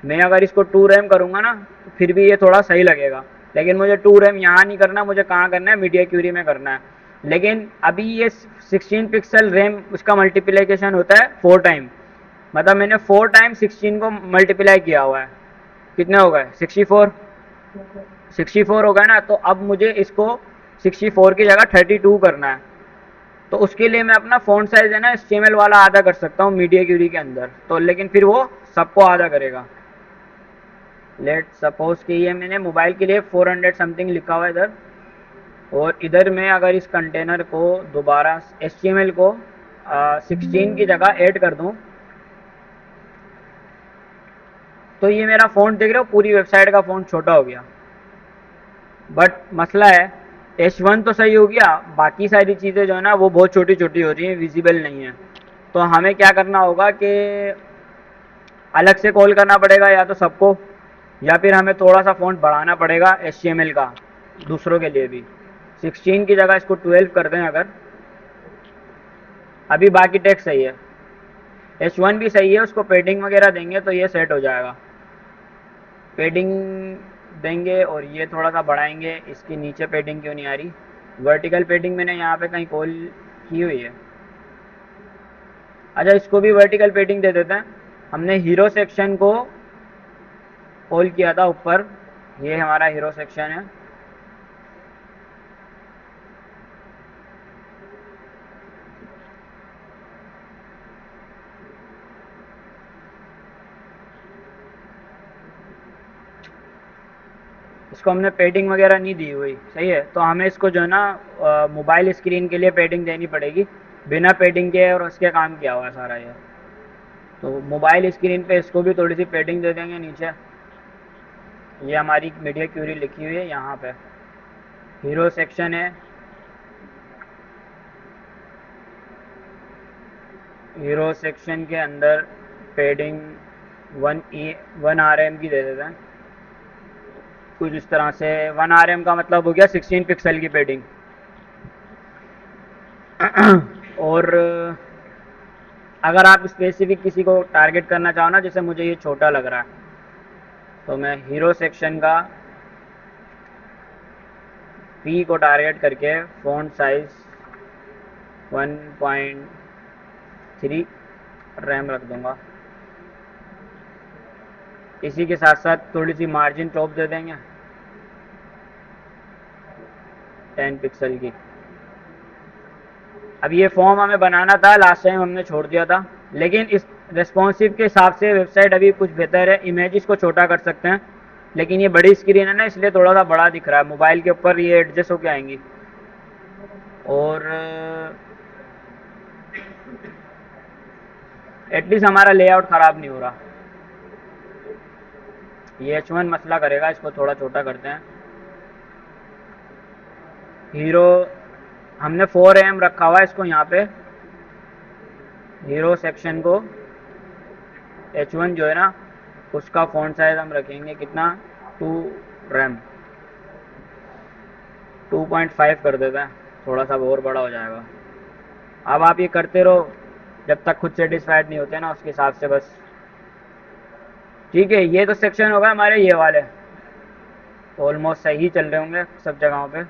मैं अगर इसको 2 रैम करूँगा ना, तो फिर भी ये थोड़ा सही लगेगा, लेकिन मुझे 2 रैम यहाँ नहीं करना, मुझे कहाँ करना है, मीडिया क्यूरी में करना है। लेकिन अभी ये 16 पिक्सल रैम, उसका मल्टीप्लिकेशन होता है 4 टाइम, मतलब मैंने 4 टाइम 16 को मल्टीप्लाई किया हुआ है। कितने हो गए? 64। 64 हो गए ना, तो अब मुझे इसको 64 की जगह 32 करना है। तो उसके लिए मैं अपना फ़ॉन्ट साइज़ है ना HTML वाला आधा कर सकता हूँ मीडिया क्यूरी के अंदर, तो लेकिन फिर वो सबको आधा करेगा। लेट सपोज कि ये मैंने मोबाइल के लिए 400 समथिंग लिखा हुआ है इधर, और इधर मैं अगर इस कंटेनर को दोबारा HTML को 16 की जगह ऐड कर दूँ, तो ये मेरा फ़ॉन्ट देख रहे हो, पूरी वेबसाइट का फ़ॉन्ट छोटा हो गया। बट मसला है, H1 तो सही हो गया, बाकी सारी चीज़ें जो है ना वो बहुत छोटी छोटी हो रही हैं, विजिबल नहीं है। तो हमें क्या करना होगा कि अलग से कॉल करना पड़ेगा या तो सबको, या फिर हमें थोड़ा सा फ़ॉन्ट बढ़ाना पड़ेगा HTML का दूसरों के लिए भी। 16 की जगह इसको 12 कर दें अगर, अभी बाकी टेक्स्ट सही है, H1 भी सही है, उसको पेडिंग वगैरह देंगे तो ये सेट हो जाएगा। पेडिंग देंगे और ये थोड़ा सा बढ़ाएंगे, इसके नीचे पेडिंग क्यों नहीं आ रही? वर्टिकल पेडिंग मैंने यहाँ पे कहीं कॉल की हुई है। अच्छा, इसको भी वर्टिकल पेडिंग दे देते हैं। हमने हीरो सेक्शन को कॉल किया था ऊपर, ये हमारा हीरो सेक्शन है। इसको हमने पेडिंग वगैरह नहीं दी हुई, सही है। तो हमें इसको जो है ना मोबाइल स्क्रीन के लिए पेडिंग देनी पड़ेगी। बिना पेडिंग के और उसके काम किया हुआ है सारा ये। तो मोबाइल स्क्रीन पे इसको भी थोड़ी सी पेडिंग दे देंगे नीचे। ये हमारी मीडिया क्यूरी लिखी हुई है यहाँ पे। हीरो सेक्शन है, हीरो सेक्शन के अंदर पेडिंग 1 RM की दे देते हैं कुछ इस तरह से। 1 RM का मतलब हो गया 16 पिक्सल की पेडिंग। और अगर आप स्पेसिफिक किसी को टारगेट करना चाहो ना, जैसे मुझे ये छोटा लग रहा है, तो मैं हीरो सेक्शन का पी को टारगेट करके फ़ॉन्ट साइज़ 1.3 रैम रख दूंगा। इसी के साथ साथ थोड़ी सी मार्जिन टॉप दे देंगे 10 पिक्सल की। अब ये फॉर्म हमें बनाना था, लास्ट टाइम हमने छोड़ दिया था, लेकिन इस रेस्पॉन्सिव के हिसाब से वेबसाइट अभी कुछ बेहतर है। इमेजेस को छोटा कर सकते हैं, लेकिन ये बड़ी स्क्रीन है ना, इसलिए थोड़ा सा बड़ा दिख रहा है। मोबाइल के ऊपर ये एडजस्ट होके आएंगी। और एटलीस्ट हमारा लेआउट ख़राब नहीं हो रहा। ये H1 मसला करेगा, इसको थोड़ा छोटा करते हैं। हीरो हमने 4 AM रखा हुआ है इसको यहाँ पे। हीरो सेक्शन को H1 जो है ना, उसका फ़ॉन्ट साइज़ हम रखेंगे कितना, 2 रैम, 2.5 कर देते हैं, थोड़ा सा और बड़ा हो जाएगा। अब आप ये करते रहो जब तक खुद सेटिस्फाइड नहीं होते ना, उसके हिसाब से बस। ठीक है, ये तो सेक्शन होगा हमारे ये वाले, ऑलमोस्ट सही चल रहे होंगे सब जगहों पे।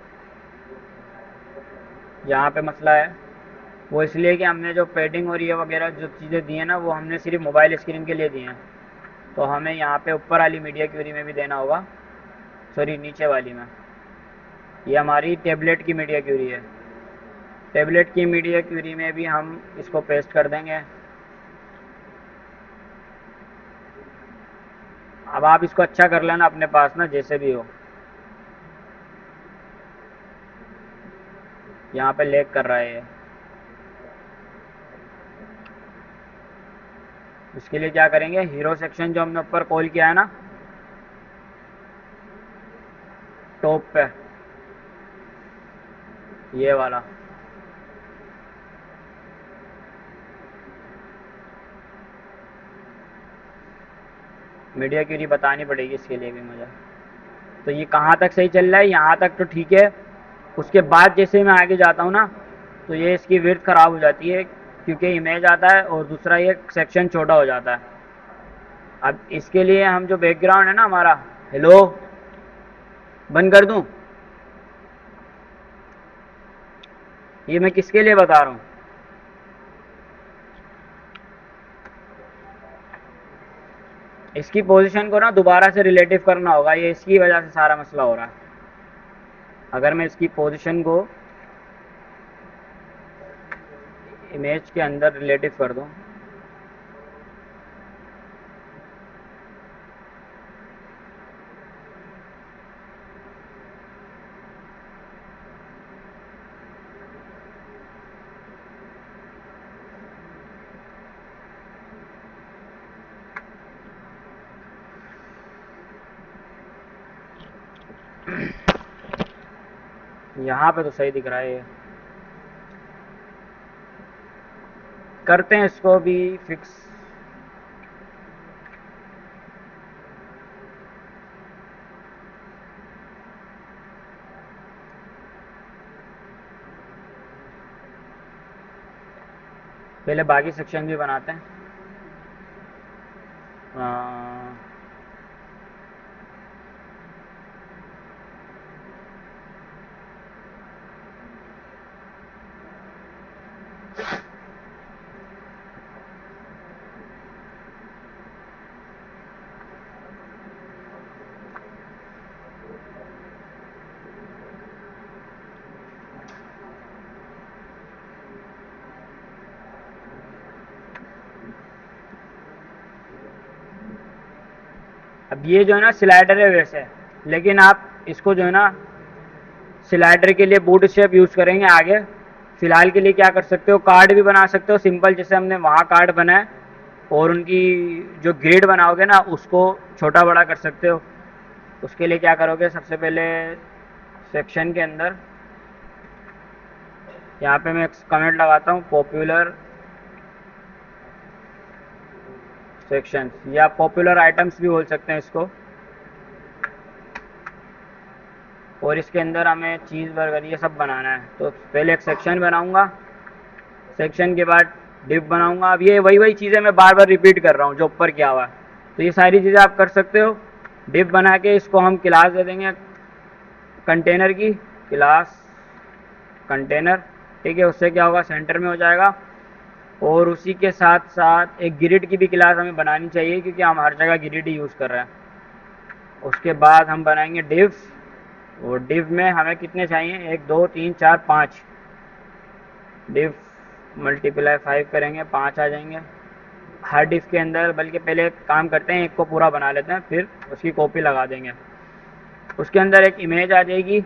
यहाँ पे मसला है वो इसलिए कि हमने जो पेडिंग और ये वगैरह जो चीज़ें दी हैं ना, वो हमने सिर्फ मोबाइल स्क्रीन के लिए दी हैं। तो हमें यहाँ पे ऊपर वाली मीडिया क्यूरी में भी देना होगा, सॉरी नीचे वाली में। ये हमारी टेबलेट की मीडिया क्यूरी है। टेबलेट की मीडिया क्यूरी में भी हम इसको पेस्ट कर देंगे। अब आप इसको अच्छा कर लेना अपने पास ना, जैसे भी हो। यहाँ पे लैग कर रहा है ये। इसके लिए क्या करेंगे, हीरो सेक्शन जो हमने ऊपर कॉल किया है ना टॉप पे, ये वाला, मीडिया क्यूरी बतानी पड़ेगी इसके लिए भी मुझे। तो ये कहाँ तक सही चल रहा है, यहाँ तक तो ठीक है। उसके बाद जैसे मैं आगे जाता हूँ ना, तो ये इसकी विड्थ ख़राब हो जाती है, क्योंकि इमेज आता है और दूसरा ये सेक्शन छोटा हो जाता है। अब इसके लिए हम जो बैकग्राउंड है ना हमारा, हेलो, बंद कर दूँ? ये मैं किसके लिए बता रहा हूँ? इसकी पोजीशन को ना दोबारा से रिलेटिव करना होगा, ये इसकी वजह से सारा मसला हो रहा है। अगर मैं इसकी पोजीशन को इमेज के अंदर रिलेटिव कर दूँ, यहाँ पे तो सही दिख रहा है ये। करते हैं इसको भी फिक्स। पहले बाकी सेक्शन भी बनाते हैं। अब ये जो है ना स्लाइडर है वैसे, लेकिन आप इसको जो है ना स्लाइडर के लिए बूट स्ट्रैप यूज़ करेंगे आगे। फ़िलहाल के लिए क्या कर सकते हो, कार्ड भी बना सकते हो सिंपल, जैसे हमने वहाँ कार्ड बनाए, और उनकी जो ग्रिड बनाओगे ना उसको छोटा बड़ा कर सकते हो। उसके लिए क्या करोगे, सबसे पहले सेक्शन के अंदर यहाँ पे मैं एक कमेंट लगाता हूँ, पॉपुलर सेक्शन, या पॉपुलर आइटम्स भी बोल सकते हैं इसको। और इसके अंदर हमें चीज़ बर्गर ये सब बनाना है, तो पहले एक सेक्शन बनाऊंगा, सेक्शन के बाद डिप बनाऊंगा। अब ये वही वही चीज़ें मैं बार बार रिपीट कर रहा हूँ जो ऊपर किया हुआ है, तो ये सारी चीज़ें आप कर सकते हो। डिप बना के इसको हम क्लास दे देंगे कंटेनर की, क्लास कंटेनर, ठीक है। उससे क्या होगा, सेंटर में हो जाएगा। और उसी के साथ साथ एक ग्रिड की भी क्लास हमें बनानी चाहिए, क्योंकि हम हर जगह ग्रिड ही यूज़ कर रहे हैं। उसके बाद हम बनाएंगे डिव, और डिव में हमें कितने चाहिए, 1 2 3 4 5 डिव मल्टीप्लाई 5 करेंगे, 5 आ जाएंगे हर डिव के अंदर। बल्कि पहले एक काम करते हैं, एक को पूरा बना लेते हैं, फिर उसकी कॉपी लगा देंगे। उसके अंदर एक इमेज आ जाएगी,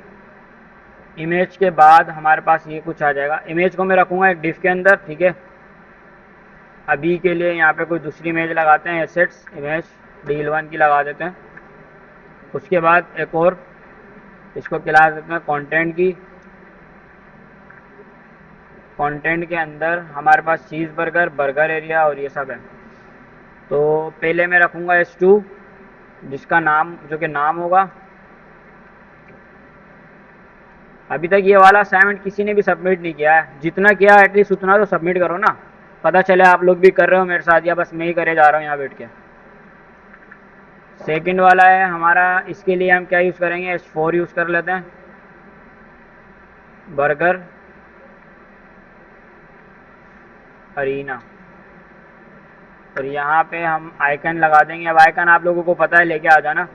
इमेज के बाद हमारे पास ये कुछ आ जाएगा। इमेज को मैं रखूँगा एक डिव के अंदर, ठीक है। अभी के लिए यहाँ पे कोई दूसरी इमेज लगाते हैं, एसेट्स इमेज डील1 की लगा देते हैं। उसके बाद एक और इसको क्लास देते हैं कंटेंट की। कंटेंट के अंदर हमारे पास चीज़ बर्गर, बर्गर एरिया और ये सब है। तो पहले मैं रखूँगा S2, जिसका नाम जो कि नाम होगा। अभी तक ये वाला असाइनमेंट किसी ने भी सबमिट नहीं किया है, जितना किया एटलीस्ट उतना तो सबमिट करो ना, पता चले आप लोग भी कर रहे हो मेरे साथ, या बस मैं ही करे जा रहा हूँ यहाँ बैठ के। सेकंड वाला है हमारा, इसके लिए हम क्या यूज़ करेंगे, S4 यूज़ कर लेते हैं, बर्गर अरीना। और यहाँ पे हम आइकन लगा देंगे। अब आइकन आप लोगों को पता है, लेके आ जाना।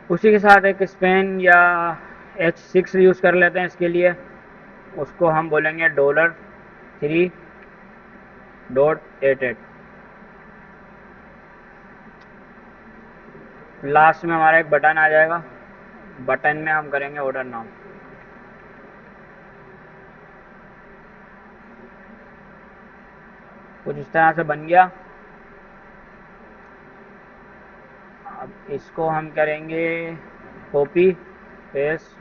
उसी के साथ एक स्पेन या H6 यूज़ कर लेते हैं इसके लिए, उसको हम बोलेंगे $3.88। लास्ट में हमारा एक बटन आ जाएगा, बटन में हम करेंगे ऑर्डर नाउ। कुछ इस तरह से बन गया। अब इसको हम करेंगे कॉपी पेस्ट,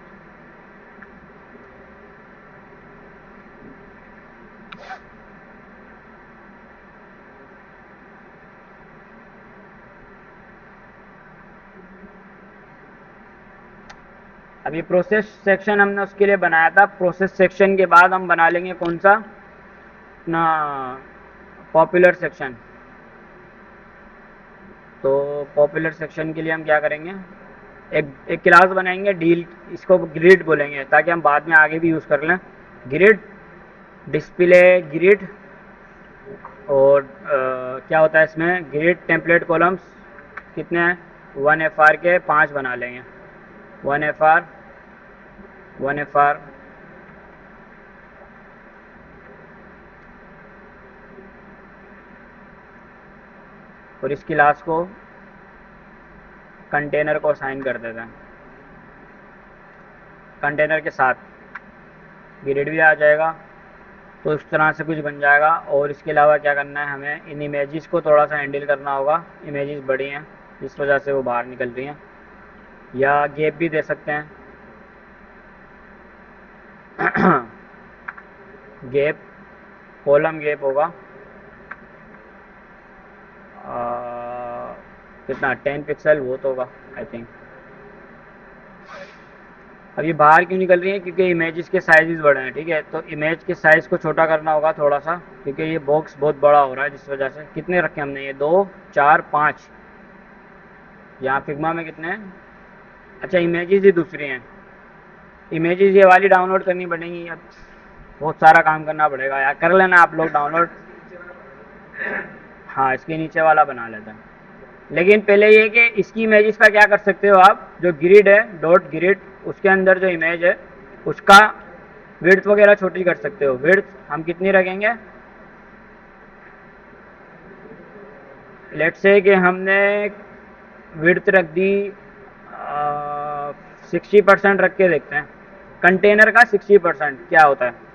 अभी प्रोसेस सेक्शन हमने उसके लिए बनाया था। प्रोसेस सेक्शन के बाद हम बना लेंगे कौन सा अपना पॉपुलर सेक्शन। तो पॉपुलर सेक्शन के लिए हम क्या करेंगे, एक एक क्लास बनाएंगे डील, इसको ग्रिड बोलेंगे ताकि हम बाद में आगे भी यूज़ कर लें। ग्रिड डिस्प्ले ग्रिड, और क्या होता है इसमें, ग्रिड टेम्पलेट कॉलम्स कितने हैं, 1 FR के 5 बना लेंगे। 1 FR 1 FR। और इस क्लास को कंटेनर को असाइन कर देते हैं, कंटेनर के साथ ग्रिड भी आ जाएगा। तो इस तरह से कुछ बन जाएगा। और इसके अलावा क्या करना है, हमें इन इमेजेस को थोड़ा सा हैंडल करना होगा। इमेजेस बड़ी हैं जिस वजह से वो बाहर निकल रही हैं, या गैप भी दे सकते हैं। गैप, कॉलम गैप होगा कितना, 10 पिक्सल वो तो होगा आई थिंक। अब ये बाहर क्यों निकल रही है, क्योंकि इमेजेस के साइज़ बड़े हैं, ठीक है। तो इमेज के साइज़ को छोटा करना होगा थोड़ा सा, क्योंकि ये बॉक्स बहुत बड़ा हो रहा है, जिस वजह से। कितने रखे हमने, ये 2 4 5, यहाँ फिग्मा में कितने हैं। अच्छा, इमेजेस ही दूसरी हैं, इमेजेस ये वाली डाउनलोड करनी पड़ेंगी। अब बहुत सारा काम करना पड़ेगा यार, कर लेना आप लोग डाउनलोड। हाँ, इसके नीचे वाला बना लेते हैं। लेकिन पहले ये कि इसकी इमेजेस का क्या कर सकते हो आप, जो ग्रिड है डॉट ग्रिड, उसके अंदर जो इमेज है उसका विड्थ वगैरह छोटी कर सकते हो। विड्थ हम कितनी रखेंगे, लेट्स से कि हमने विड्थ रख दी 60% रख के देखते हैं, कंटेनर का 60% क्या होता है।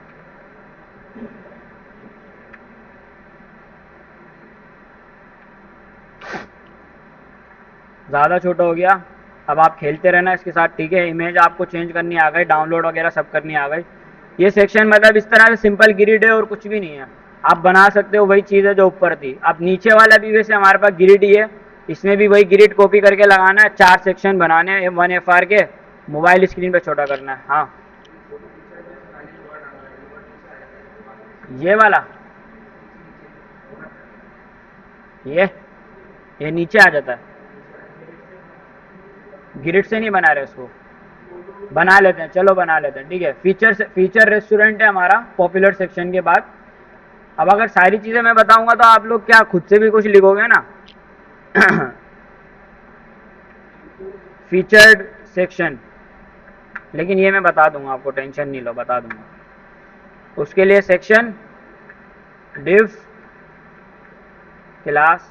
ज़्यादा छोटा हो गया। अब आप खेलते रहना इसके साथ, ठीक है। इमेज आपको चेंज करनी आ गई, डाउनलोड वगैरह सब करनी आ गई। ये सेक्शन मतलब इस तरह से सिंपल ग्रिड है और कुछ भी नहीं है। आप बना सकते हो, वही चीज़ है जो ऊपर थी। अब नीचे वाला भी वैसे हमारे पास ग्रिड ही है, इसमें भी वही ग्रिड कॉपी करके लगाना है, 4 सेक्शन बनाने हैं 1 FR के, मोबाइल स्क्रीन पे छोटा करना है। हाँ, ये वाला, ये ये नीचे आ जाता है। ग्रिड से नहीं बना रहे उसको, बना लेते हैं, चलो बना लेते हैं, ठीक है। फीचर रेस्टोरेंट है हमारा पॉपुलर सेक्शन के बाद। अब अगर सारी चीज़ें मैं बताऊंगा तो आप लोग क्या खुद से भी कुछ लिखोगे ना। फीचर्ड सेक्शन, लेकिन ये मैं बता दूंगा आपको, टेंशन नहीं लो, बता दूंगा। उसके लिए सेक्शन डिव क्लास,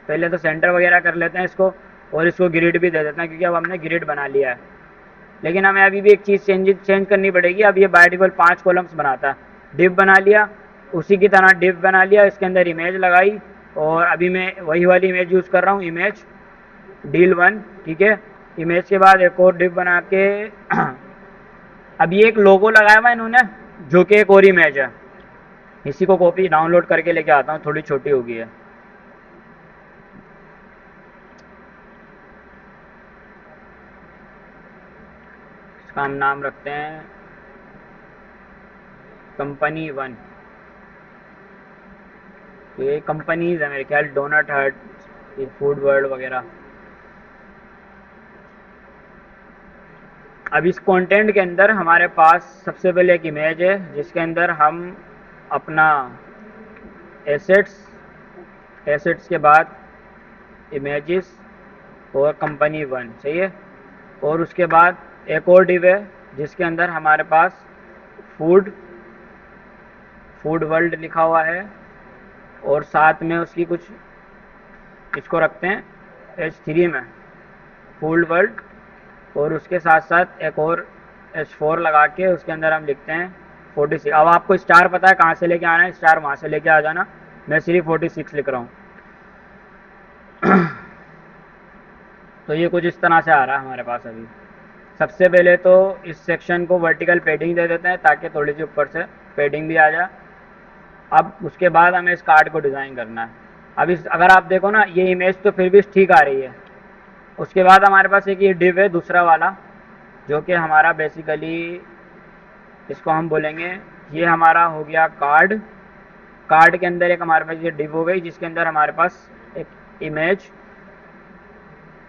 पहले तो सेंटर वगैरह कर लेते हैं इसको, और इसको ग्रिड भी दे देते हैं क्योंकि अब हमने ग्रिड बना लिया है। लेकिन हमें अभी भी एक चीज़ चेंज करनी पड़ेगी। अब ये बाय डिफ़ॉल्ट 5 कॉलम्स बनाता है, डिव बना लिया, उसी की तरह डिव बना लिया, इसके अंदर इमेज लगाई, और अभी मैं वही वाली इमेज यूज़ कर रहा हूँ, इमेज डील 1, ठीक है। इमेज के बाद एक और डिव बना के अब ये एक लोगो लगाया हुआ इन्होंने, जो कि एक और इमेज है। इसी को कॉपी डाउनलोड करके लेके आता हूँ, थोड़ी छोटी हो गई है। इसका हम नाम रखते हैं कंपनी 1। ये कंपनीज है मेरे ख्याल, डोनट हट, ये फूड वर्ल्ड वगैरह। अब इस कंटेंट के अंदर हमारे पास सबसे पहले एक इमेज है, जिसके अंदर हम अपना एसेट्स, एसेट्स के बाद इमेजेस और कंपनी 1, सही है। और उसके बाद एक और डिव है जिसके अंदर हमारे पास फूड, फूड वर्ल्ड लिखा हुआ है, और साथ में उसकी कुछ, इसको रखते हैं H3 में, फूड वर्ल्ड। और उसके साथ साथ एक और H4 लगा के उसके अंदर हम लिखते हैं 46। अब आपको स्टार पता है कहाँ से लेके आना है, स्टार वहाँ से लेके आ जाना, मैं सिर्फ 46 लिख रहा हूँ। तो ये कुछ इस तरह से आ रहा है हमारे पास अभी। सबसे पहले तो इस सेक्शन को वर्टिकल पेडिंग दे देते हैं ताकि थोड़ी सी ऊपर से पेडिंग भी आ जाए। अब उसके बाद हमें इस कार्ड को डिज़ाइन करना है। अब इस, अगर आप देखो ना, ये इमेज तो फिर भी ठीक आ रही है। उसके बाद हमारे पास एक ये डिव है दूसरा वाला, जो कि हमारा बेसिकली, इसको हम बोलेंगे, ये हमारा हो गया कार्ड। कार्ड के अंदर एक हमारे पास ये डिव हो गई, जिसके अंदर हमारे पास एक इमेज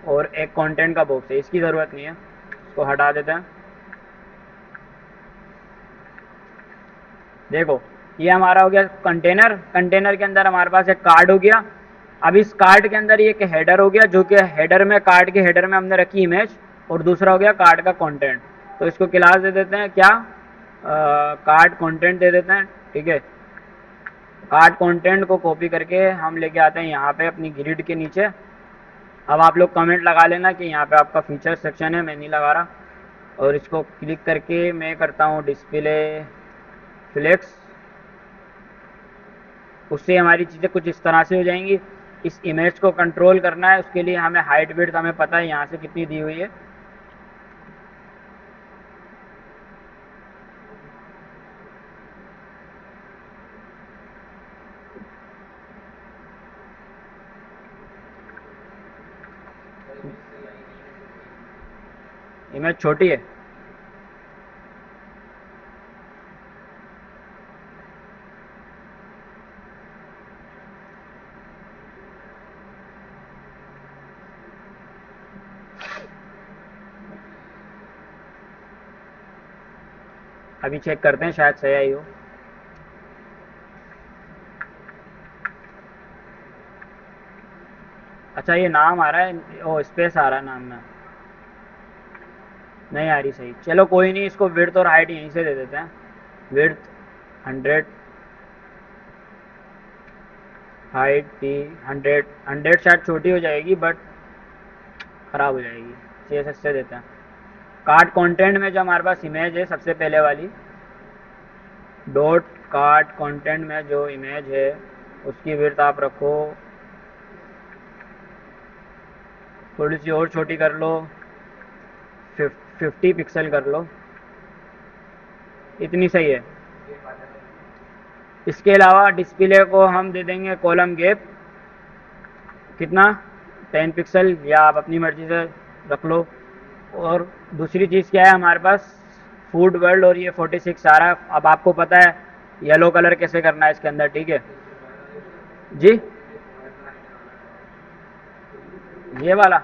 और एक कंटेंट का बॉक्स है। इसकी ज़रूरत नहीं है, इसको हटा देते हैं। देखो, ये हमारा हो गया कंटेनर। कंटेनर के अंदर हमारे पास एक कार्ड हो गया। अब इस कार्ड के अंदर ये एक हेडर हो गया, जो कि हेडर में, कार्ड के हेडर में हमने रखी इमेज, और दूसरा हो गया कार्ड का कंटेंट। तो इसको क्लास दे देते हैं क्या, कार्ड कंटेंट दे देते हैं, ठीक है। कार्ड कंटेंट को कॉपी करके हम लेके आते हैं यहाँ पे अपनी ग्रिड के नीचे। अब आप लोग कमेंट लगा लेना कि यहाँ पे आपका फीचर सेक्शन है, मैं नहीं लगा रहा। और इसको क्लिक करके मैं करता हूँ डिस्प्ले फ्लेक्स, उससे हमारी चीज़ें कुछ इस तरह से हो जाएंगी। इस इमेज को कंट्रोल करना है, उसके लिए हमें हाइट विड्थ हमें पता है यहाँ से कितनी दी हुई है। इमेज छोटी है, अभी चेक करते हैं, शायद सही आई हो। अच्छा, ये नाम आ रहा है, ओ स्पेस आ रहा है नाम में, नहीं आ रही सही। चलो कोई नहीं, इसको विड्थ और हाइट यहीं से दे देते हैं। विड्थ 100, हाइट भी 100। 100 शायद छोटी हो जाएगी, बट ख़राब हो जाएगी। CSS से देते हैं। कार्ड कंटेंट में जो हमारे पास इमेज है सबसे पहले वाली, डॉट कार्ड कंटेंट में जो इमेज है उसकी विड्थ आप रखो थोड़ी सी और छोटी कर लो, 50 पिक्सल कर लो, इतनी सही है। इसके अलावा डिस्प्ले को हम दे देंगे कॉलम गैप, कितना, 10 पिक्सल, या आप अपनी मर्ज़ी से रख लो। और दूसरी चीज़ क्या है हमारे पास, फूड वर्ल्ड, और ये 46 आ रहा है। अब आपको पता है येलो कलर कैसे करना है इसके अंदर, ठीक है जी। ये वाला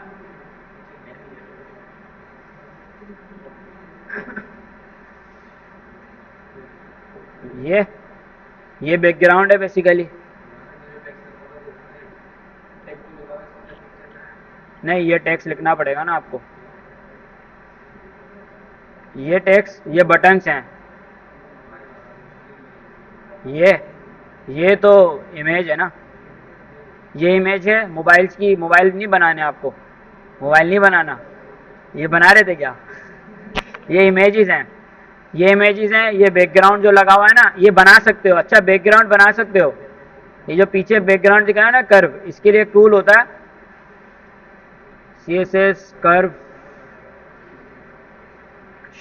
ये ये बैकग्राउंड है बेसिकली। नहीं, ये टेक्स्ट लिखना पड़ेगा ना आपको। ये टेक्स्ट, ये बटन्स हैं। ये ये तो इमेज है ना, ये इमेज है मोबाइल्स की। मोबाइल नहीं बनाने आपको, मोबाइल नहीं बनाना। ये बना रहे थे क्या? ये इमेजेस हैं, ये इमेजेस हैं। ये बैकग्राउंड जो लगा हुआ है ना, ये बना सकते हो। अच्छा, बैकग्राउंड बना सकते हो। ये जो पीछे बैकग्राउंड दिख रहा है ना कर्व, इसके लिए एक टूल होता है CSS कर्व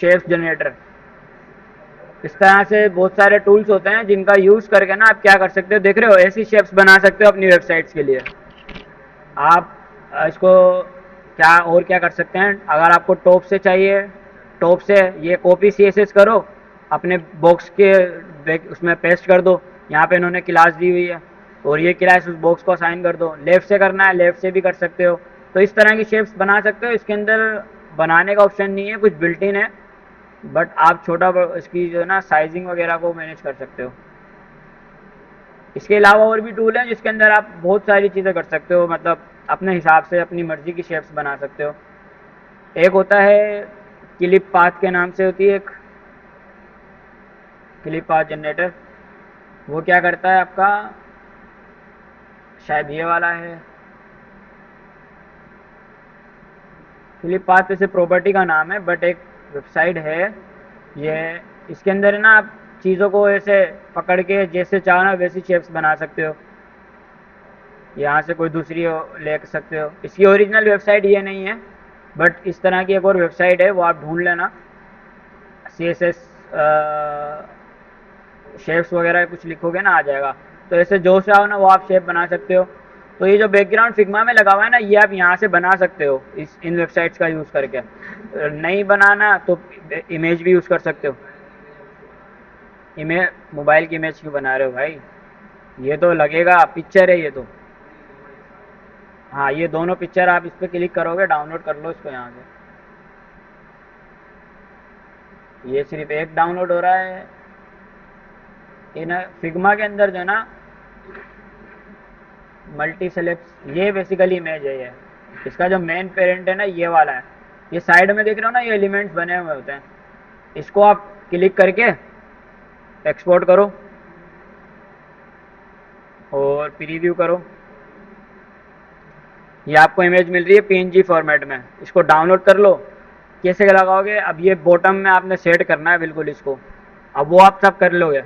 शेप्स जनरेटर। इस तरह से बहुत सारे टूल्स होते हैं जिनका यूज़ करके ना आप क्या कर सकते हो, देख रहे हो, ऐसी शेप्स बना सकते हो अपनी वेबसाइट्स के लिए। आप इसको क्या और क्या कर सकते हैं, अगर आपको टॉप से चाहिए, टॉप से ये कॉपी CSS करो, अपने बॉक्स के उसमें पेस्ट कर दो। यहाँ पे इन्होंने क्लास दी हुई है और ये क्लास उस बॉक्स को असाइन कर दो। लेफ़्ट से करना है, लेफ़्ट से भी कर सकते हो। तो इस तरह की शेप्स बना सकते हो। इसके अंदर बनाने का ऑप्शन नहीं है, कुछ बिल्ट इन है, बट आप छोटा इसकी जो है ना साइजिंग वगैरह को मैनेज कर सकते हो। इसके अलावा और भी टूल हैं जिसके अंदर आप बहुत सारी चीज़ें कर सकते हो, मतलब अपने हिसाब से अपनी मर्ज़ी की शेप्स बना सकते हो। एक होता है क्लिप पाथ के नाम से होती है एक क्लिप पाथ जनरेटर। वो क्या करता है आपका, शायद ये वाला है। क्लिप पाथ वैसे प्रॉपर्टी का नाम है, बट एक वेबसाइट है ये। इसके अंदर है ना आप चीज़ों को ऐसे पकड़ के जैसे चाहो ना वैसी शेप्स बना सकते हो। यहाँ से कोई दूसरी ले सकते हो। इसकी ओरिजिनल वेबसाइट ये नहीं है, बट इस तरह की एक और वेबसाइट है, वो आप ढूंढ लेना। CSS शेप्स वगैरह कुछ लिखोगे ना आ जाएगा। तो ऐसे जो चाहो ना वो आप शेप बना सकते हो। तो ये जो बैकग्राउंड फिग्मा में लगा हुआ है ना, ये आप यहाँ से बना सकते हो इस इन वेबसाइट्स का यूज़ करके। नहीं बनाना तो इमेज भी यूज़ कर सकते हो। इमेज, मोबाइल की इमेज क्यों बना रहे हो भाई? ये तो लगेगा पिक्चर है ये तो। हाँ, ये दोनों पिक्चर आप इस पर क्लिक करोगे, डाउनलोड कर लो इसको यहाँ से। ये सिर्फ एक डाउनलोड हो रहा है। इन फिग्मा के अंदर जो है ना मल्टी सेलेक्ट, ये बेसिकली इमेज है ये। इसका जो मेन पेरेंट है ना ये वाला है। ये साइड में देख रहे हो ना, ये एलिमेंट्स बने हुए होते हैं। इसको आप क्लिक करके एक्सपोर्ट करो और प्रीव्यू करो। ये आपको इमेज मिल रही है PNG फॉर्मेट में। इसको डाउनलोड कर लो। कैसे लगाओगे, अब ये बॉटम में आपने सेट करना है बिल्कुल इसको। अब वो आप सब कर लोगे,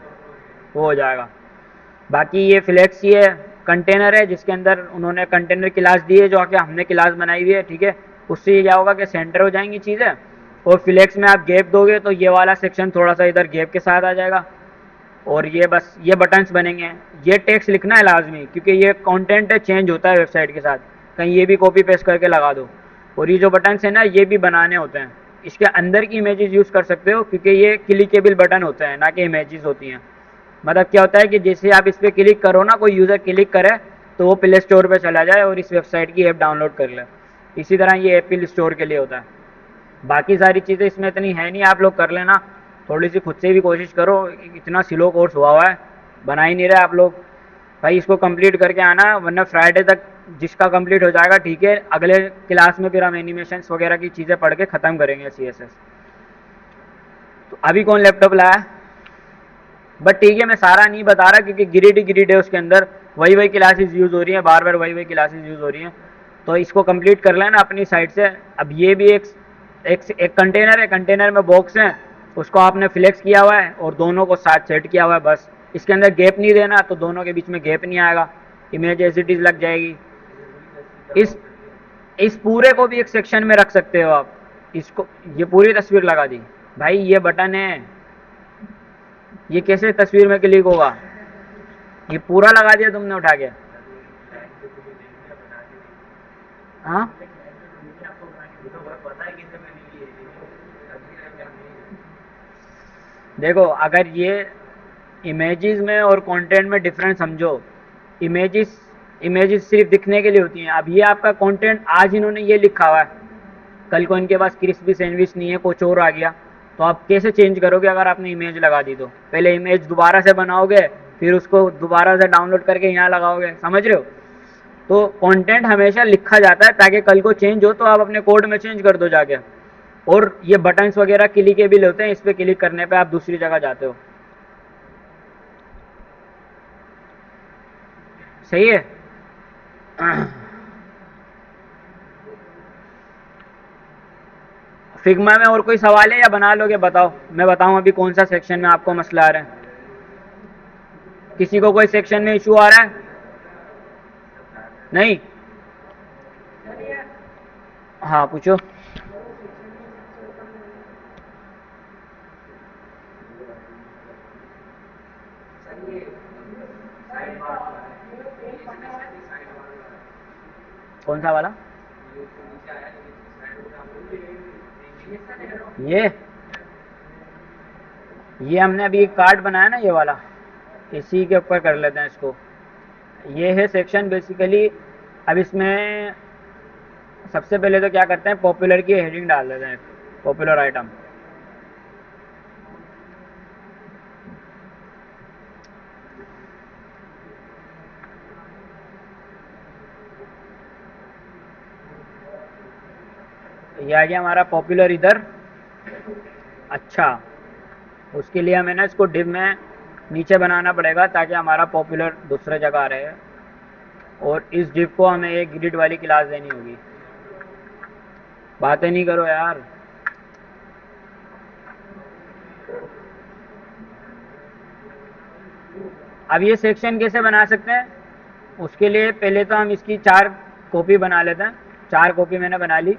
वो हो जाएगा। बाकी ये फ्लेक्स, ये कंटेनर है जिसके अंदर उन्होंने कंटेनर क्लास दी है, जो आके हमने क्लास बनाई हुई है, ठीक है। उससे ये क्या होगा कि सेंटर हो जाएंगी चीज़ें। और फ्लेक्स में आप गैप दोगे तो ये वाला सेक्शन थोड़ा सा इधर गैप के साथ आ जाएगा। और ये बस ये बटन्स बनेंगे। ये टेक्स्ट लिखना है लाजमी, क्योंकि ये कंटेंट चेंज होता है वेबसाइट के साथ। कहीं ये भी कॉपी पेस्ट करके लगा दो। और ये जो बटन्स हैं ना, ये भी बनाने होते हैं। इसके अंदर की इमेजेस यूज़ कर सकते हो, क्योंकि ये क्लिकेबल बटन होते हैं, ना कि इमेजेस होती हैं। मतलब क्या होता है कि जैसे आप इस पर क्लिक करो ना, कोई यूज़र क्लिक करे तो वो प्ले स्टोर पर चला जाए और इस वेबसाइट की ऐप डाउनलोड कर ले। इसी तरह ये एप्पल स्टोर के लिए होता है। बाकी सारी चीज़ें इसमें इतनी है नहीं, आप लोग कर लेना। थोड़ी सी खुद से भी कोशिश करो, इतना स्लो कोर्स हुआ है, बना ही नहीं रहे आप लोग। भाई इसको कंप्लीट करके आना, वरना फ्राइडे तक जिसका कंप्लीट हो जाएगा ठीक है। अगले क्लास में फिर हम एनिमेशंस वगैरह की चीज़ें पढ़ के ख़त्म करेंगे CSS। तो अभी कौन लैपटॉप लाया? बट ठीक है, मैं सारा नहीं बता रहा, क्योंकि ग्रिड है उसके अंदर। वही क्लासेस यूज़ हो रही हैं, बार बार वही क्लासेस यूज़ हो रही हैं। तो इसको कंप्लीट कर लेना अपनी साइड से। अब ये भी एक कंटेनर है, कंटेनर में बॉक्स है, उसको आपने फ्लेक्स किया हुआ है और दोनों को साथ सेट किया हुआ है। बस इसके अंदर गैप नहीं देना, तो दोनों के बीच में गैप नहीं आएगा, इमेज एज इट इज लग जाएगी। इस इस पूरे को भी एक सेक्शन में रख सकते हो आप। इसको, ये पूरी तस्वीर लगा दी भाई, ये बटन है, ये कैसे तस्वीर में क्लिक होगा? ये पूरा लगा दिया तुमने उठा के। हाँ, देखो अगर ये इमेजेस में और कंटेंट में डिफरेंस समझो। इमेजेस इमेजेस सिर्फ दिखने के लिए होती हैं। अब ये आपका कंटेंट, आज इन्होंने ये लिखा हुआ है, कल को इनके पास क्रिस्पी सैंडविच नहीं है, कुछ और आ गया, तो आप कैसे चेंज करोगे? अगर आपने इमेज लगा दी तो पहले इमेज दोबारा से बनाओगे, फिर उसको दोबारा से डाउनलोड करके यहाँ लगाओगे, समझ रहे हो? तो कंटेंट हमेशा लिखा जाता है ताकि कल को चेंज हो तो आप अपने कोड में चेंज कर दो जाके। और ये बटन्स वगैरह क्लिकेबल होते हैं, इस पर क्लिक करने पे आप दूसरी जगह जाते हो। सही है। फिग्मा में और कोई सवाल है या बना लोगे? बताओ, मैं बताऊं अभी कौन सा सेक्शन में आपको मसला आ रहा है। किसी को कोई सेक्शन में इशू आ रहा है? नहीं? हाँ पूछो। कौन सा वाला? ये ये हमने अभी एक कार्ड बनाया ना, ये वाला, इसी के ऊपर कर लेते हैं इसको। ये है सेक्शन बेसिकली। अब इसमें सबसे पहले तो क्या करते हैं, पॉपुलर की हेडिंग डाल देते हैं, पॉपुलर आइटम। ये आ गया हमारा पॉपुलर इधर। अच्छा, उसके लिए हमें ना इसको डिव में नीचे बनाना पड़ेगा ताकि हमारा पॉपुलर दूसरे जगह रहे। और इस डिव को हमें एक ग्रिड वाली क्लास देनी होगी। बातें नहीं करो यार। अब ये सेक्शन कैसे बना सकते हैं? उसके लिए पहले तो हम इसकी 4 कॉपी बना लेते हैं। 4 कॉपी मैंने बना ली।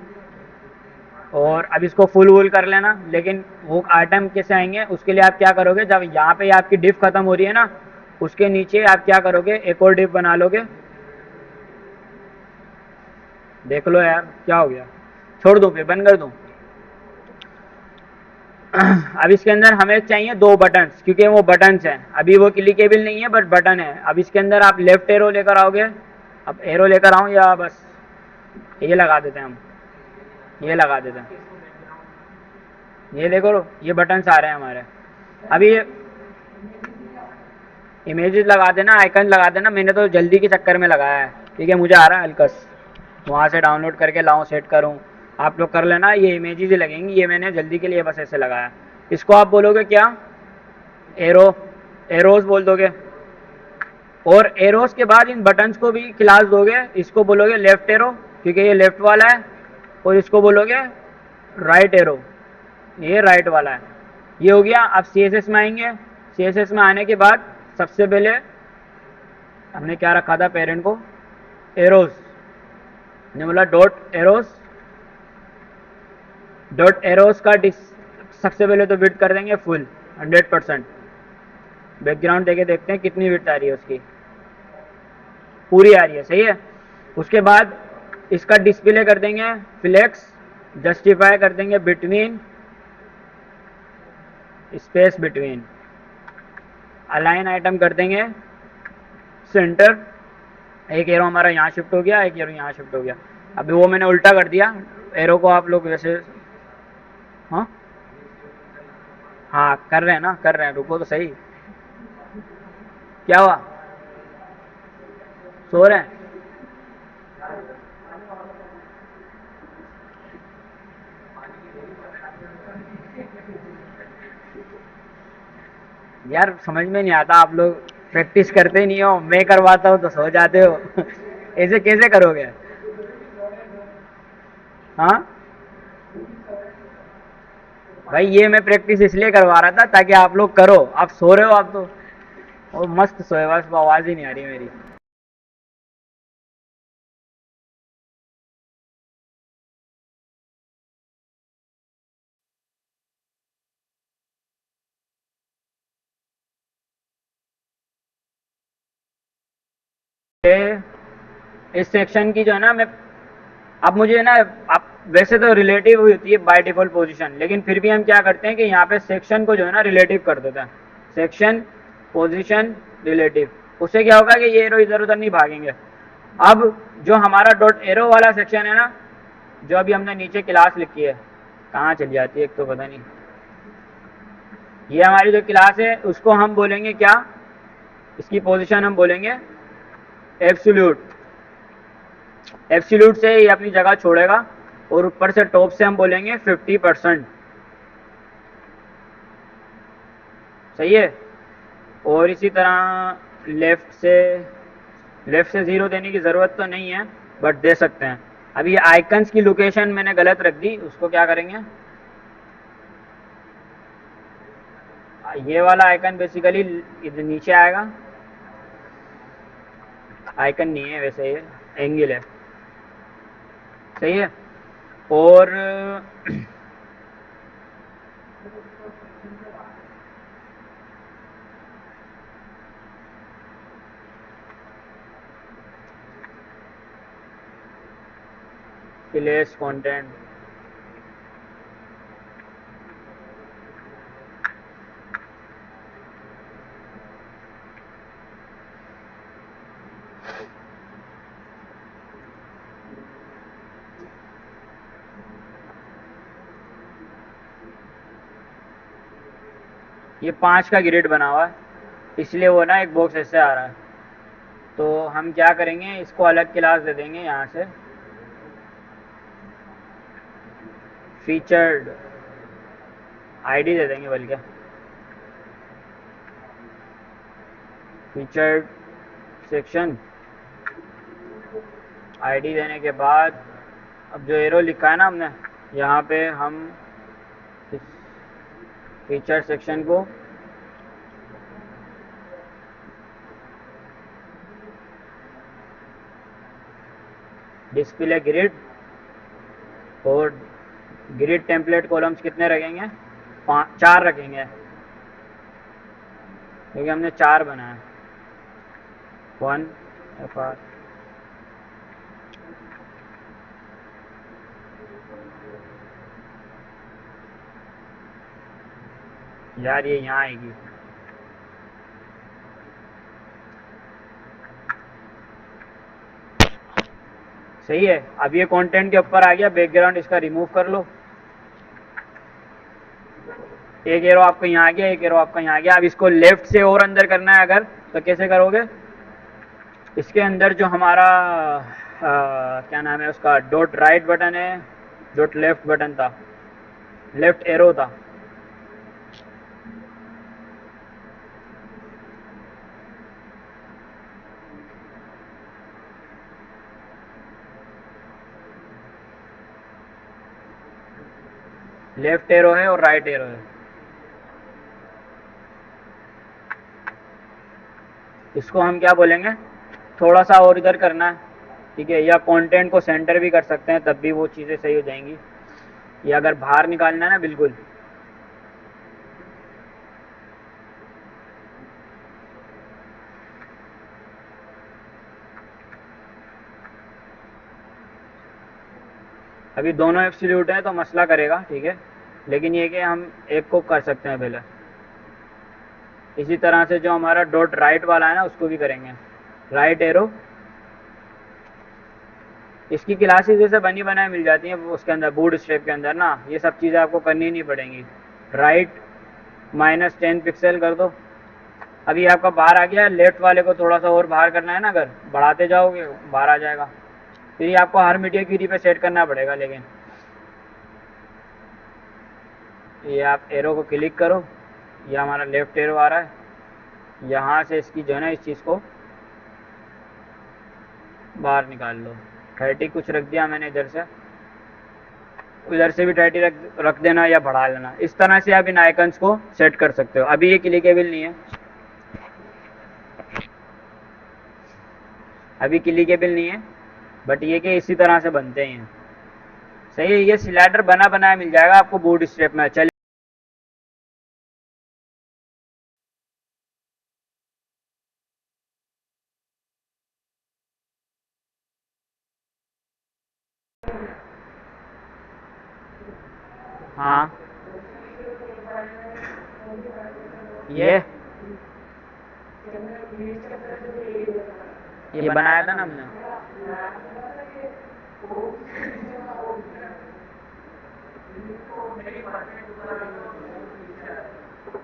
और अब इसको फुल वुल कर लेना। लेकिन वो आइटम कैसे आएंगे, उसके लिए आप क्या करोगे, जब यहाँ पे आपकी डिफ खत्म हो रही है ना, उसके नीचे आप क्या करोगे, एक और डिफ बना लोगे। देख लो यार क्या हो गया, छोड़ दूँ फिर बंद कर दूँ? अब इसके अंदर हमें चाहिए 2 बटन्स, क्योंकि वो बटन्स हैं, अभी वो क्लिकेबल नहीं है बट बटन है। अब इसके अंदर आप लेफ्ट एरो लेकर आओगे। अब एरो लेकर आऊँ या बस ये लगा देते हैं हम? ये लगा देते हैं। ये देखो, ये बटन्स आ रहे हैं हमारे। अभी ये इमेजेस लगा देना, आइकन लगा देना। मैंने तो जल्दी के चक्कर में लगाया है, ठीक है, मुझे आ रहा है हल्कस, वहाँ से डाउनलोड करके लाऊं सेट करूँ। आप लोग कर लेना, ये इमेजेस ही लगेंगी, ये मैंने जल्दी के लिए बस ऐसे लगाया। इसको आप बोलोगे क्या? एरो, एरोज बोल दोगे। और एरोस के बाद इन बटन्स को भी क्लास दोगे। इसको बोलोगे लेफ्ट एरो, क्योंकि ये लेफ्ट वाला है। और इसको बोलोगे राइट एरो, ये राइट वाला है। ये हो गया। अब CSS में आएंगे। CSS में आने के बाद सबसे पहले हमने क्या रखा था पेरेंट को, एरोज। ने बोला डॉट एरोज। डॉट एरोज का सबसे पहले तो विड्थ कर देंगे फुल 100%। बैकग्राउंड देके देखते हैं कितनी विड्थ आ रही है उसकी। पूरी आ रही है, सही है। उसके बाद इसका डिस्प्ले कर देंगे फ्लेक्स। जस्टिफाई कर देंगे between, space between. Align item कर देंगे सेंटर। एक एरो हमारा यहाँ शिफ्ट हो गया, एक एरो यहाँ शिफ्ट हो गया। अभी वो मैंने उल्टा कर दिया एरो को, आप लोग वैसे। हाँ हाँ कर रहे हैं ना, कर रहे हैं, रुको तो सही। क्या हुआ, सो रहे हैं? यार समझ में नहीं आता, आप लोग प्रैक्टिस करते नहीं हो, मैं करवाता हूँ तो सो जाते हो। ऐसे कैसे करोगे? हाँ भाई, ये मैं प्रैक्टिस इसलिए करवा रहा था ताकि आप लोग करो। आप सो रहे हो आप तो, और मस्त सोए, बस आवाज़ ही नहीं आ रही मेरी। ये इस सेक्शन की जो है ना, मैं अब मुझे ना, आप वैसे तो रिलेटिव हुई होती है बाय डिफॉल्ट पोजीशन, लेकिन फिर भी हम क्या करते हैं कि यहाँ पे सेक्शन को जो है ना रिलेटिव कर देते हैं। Section, position, relative. उससे क्या होगा कि ये एरो इधर उधर नहीं भागेंगे। अब जो हमारा डॉट एरो वाला सेक्शन है ना, जो अभी हमने नीचे क्लास लिखी है, कहाँ चली जाती है एक तो पता नहीं, ये हमारी जो क्लास है उसको हम बोलेंगे क्या, इसकी पोजीशन हम बोलेंगे एब्सोल्यूट। एब्सोल्यूट से ये अपनी जगह छोड़ेगा, और ऊपर से टॉप से हम बोलेंगे 50%। सही है। और इसी तरह लेफ्ट से ज़ीरो देने की ज़रूरत तो नहीं है, बट दे सकते हैं। अभी ये आइकन्स की लोकेशन मैंने गलत रख दी, उसको क्या करेंगे, ये वाला आइकन बेसिकली इधर नीचे आएगा। आइकन नहीं है वैसे, ये एंगल है। सही है। और प्लेस कंटेंट, ये 5 का ग्रिड बना हुआ है, इसलिए वो ना एक बॉक्स ऐसे आ रहा है। तो हम क्या करेंगे, इसको अलग क्लास दे देंगे यहाँ से, फीचर्ड आईडी दे देंगे, बल्कि फीचर्ड सेक्शन आईडी देने के बाद, अब जो एरो लिखा है ना हमने, यहाँ पे हम इस फीचर सेक्शन को डिस्प्ले ग्रिड, और ग्रिड टेम्पलेट कॉलम्स कितने रखेंगे, 4 रखेंगे, क्योंकि हमने 4 बनाया। 1 एफ आर, यार ये यहाँ आएगी। सही है। अब ये कंटेंट के ऊपर आ गया, बैकग्राउंड इसका रिमूव कर लो। एक एरो आपका यहाँ आ गया, एक एरो आपका यहाँ आ गया। अब इसको लेफ्ट से और अंदर करना है अगर, तो कैसे करोगे, इसके अंदर जो हमारा क्या नाम है उसका, डॉट राइट बटन है, डॉट लेफ्ट बटन था, लेफ्ट एरो था, लेफ्ट एरो है और राइट एरो है। इसको हम क्या बोलेंगे, थोड़ा सा और इधर करना है, ठीक है, या कंटेंट को सेंटर भी कर सकते हैं, तब भी वो चीज़ें सही हो जाएंगी। या अगर बाहर निकालना है ना बिल्कुल, अभी दोनों एब्सोल्यूट है तो मसला करेगा, ठीक है, लेकिन ये कि हम एक को कर सकते हैं पहले। इसी तरह से जो हमारा डॉट राइट वाला है ना, उसको भी करेंगे, राइट एरो। इसकी क्लासेस जैसे बनी बनाई मिल जाती हैं उसके अंदर, बूट स्ट्रैप के अंदर ना, ये सब चीज़ें आपको करनी नहीं पड़ेंगी। राइट -10 पिक्सल कर दो। अभी आपका बाहर आ गया, लेफ्ट वाले को थोड़ा सा और बाहर करना है ना, अगर बढ़ाते जाओगे बाहर आ जाएगा। फिर ये आपको हर मीडिया की पे सेट करना पड़ेगा, लेकिन ये आप एरो को क्लिक करो, ये हमारा लेफ्ट एरो आ रहा है, यहाँ से इसकी जो है ना, इस चीज़ को बाहर निकाल लो। 30 कुछ रख दिया मैंने इधर से, उधर से भी 30 रख देना या बढ़ा लेना। इस तरह से आप इन आइकन्स को सेट कर सकते हो। अभी ये क्लिकेबल नहीं है, अभी क्लिकेबल नहीं है, बट ये कि इसी तरह से बनते हैं। सही है, ये स्लाइडर बना बनाया मिल जाएगा आपको बूट स्ट्रैप में। चलिए हाँ, ये बनाया था ना हमने।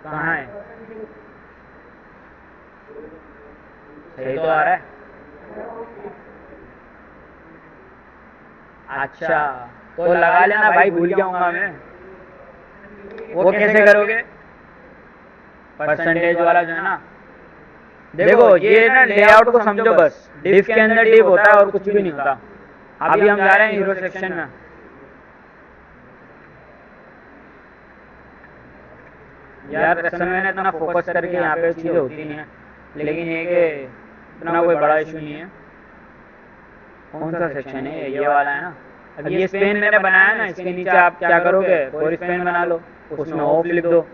कहाँ है? सही तो आ रहा है। अच्छा, तो लगा लेना भाई, भूल जाऊंगा मैं। वो कैसे करोगे? परसेंटेज वाला जो है ना, देखो ये ना लेआउट को समझो बस। डिफ के अंदर डिफ होता है और कुछ भी नहीं होता। अभी हम जा रहे हैं हीरो सेक्शन में। यार असल में ना इतना फोकस करके यहाँ पे चीज़ें होती नहीं है, लेकिन ये कि इतना कोई बड़ा इशू नहीं है। कौन सा सेक्शन है? ये वाला है ना। अब ये स्पेन मैंने बनाया ना, इसके नीचे आप क्या करोगे, कोई स्पेन बना लो, उसमें ऑफ लिख दो।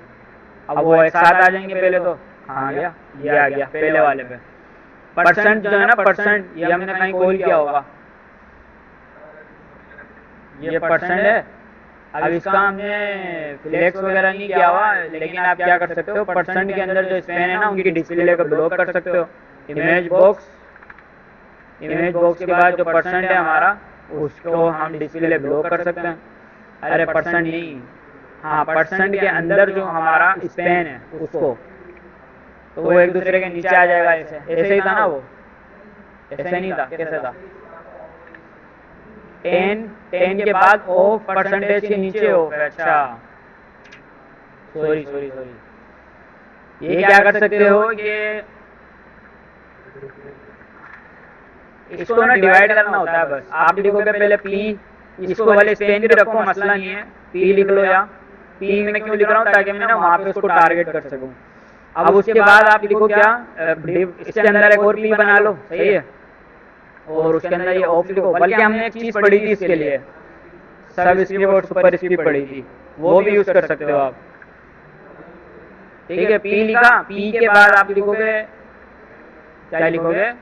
अब वो एक साथ आ जाएंगे पहले तो। हाँ गया, ये आ गया पहले वाले पे। परसेंट जो है ना, परसेंट ये हमने कहीं कॉल किया होगा, ये परसेंट है। अब इसका हमने फ्लेक्स वगैरह नहीं किया हुआ, लेकिन आप क्या कर सकते हो, परसेंट के अंदर जो स्पेन है ना, उनकी डिस्प्ले को ब्लॉक कर सकते हो। इमेज बॉक्स, इमेज बॉक्स के बाद जो परसेंट है हमारा, उसको हम डिस्प्ले ब्लॉक कर सकते हैं। अरे परसेंट नहीं, हाँ परसेंट के अंदर जो हमारा स्पेन है उसको, तो वो एक दूसरे के नीचे आ जाएगा। ऐसे ऐसे ही था ना वो, ऐसे नहीं था, कैसे था? 10 के बाद ऑफ, परसेंटेज के नीचे ऑफ। अच्छा सॉरी सॉरी सॉरी। ये क्या कर सकते हो, ये इसको ना डिवाइड करना होता है बस। आप लिखोगे पहले पी, इसको वाले स्पेन भी रखो, मसला नहीं है, पी लिख लो। या पी में क्यों लिख रहा हूँ, ताकि मैं ना वहाँ पे उसको टारगेट कर सकूँ। अब उसके बाद आप लिखो क्या, इसके अंदर एक और पी बना लो, सही है, और उसके अंदर ये ऑफ लिखो। बल्कि हमने एक चीज़ पढ़ी थी इसके लिए, सब स्क्रिप्ट और सुपर स्क्रिप्ट पढ़ी थी, वो भी यूज़ कर सकते हो आप। ठीक है, पी लिखा, पी के बाद आप लिखोगे, क्या लिखोगे,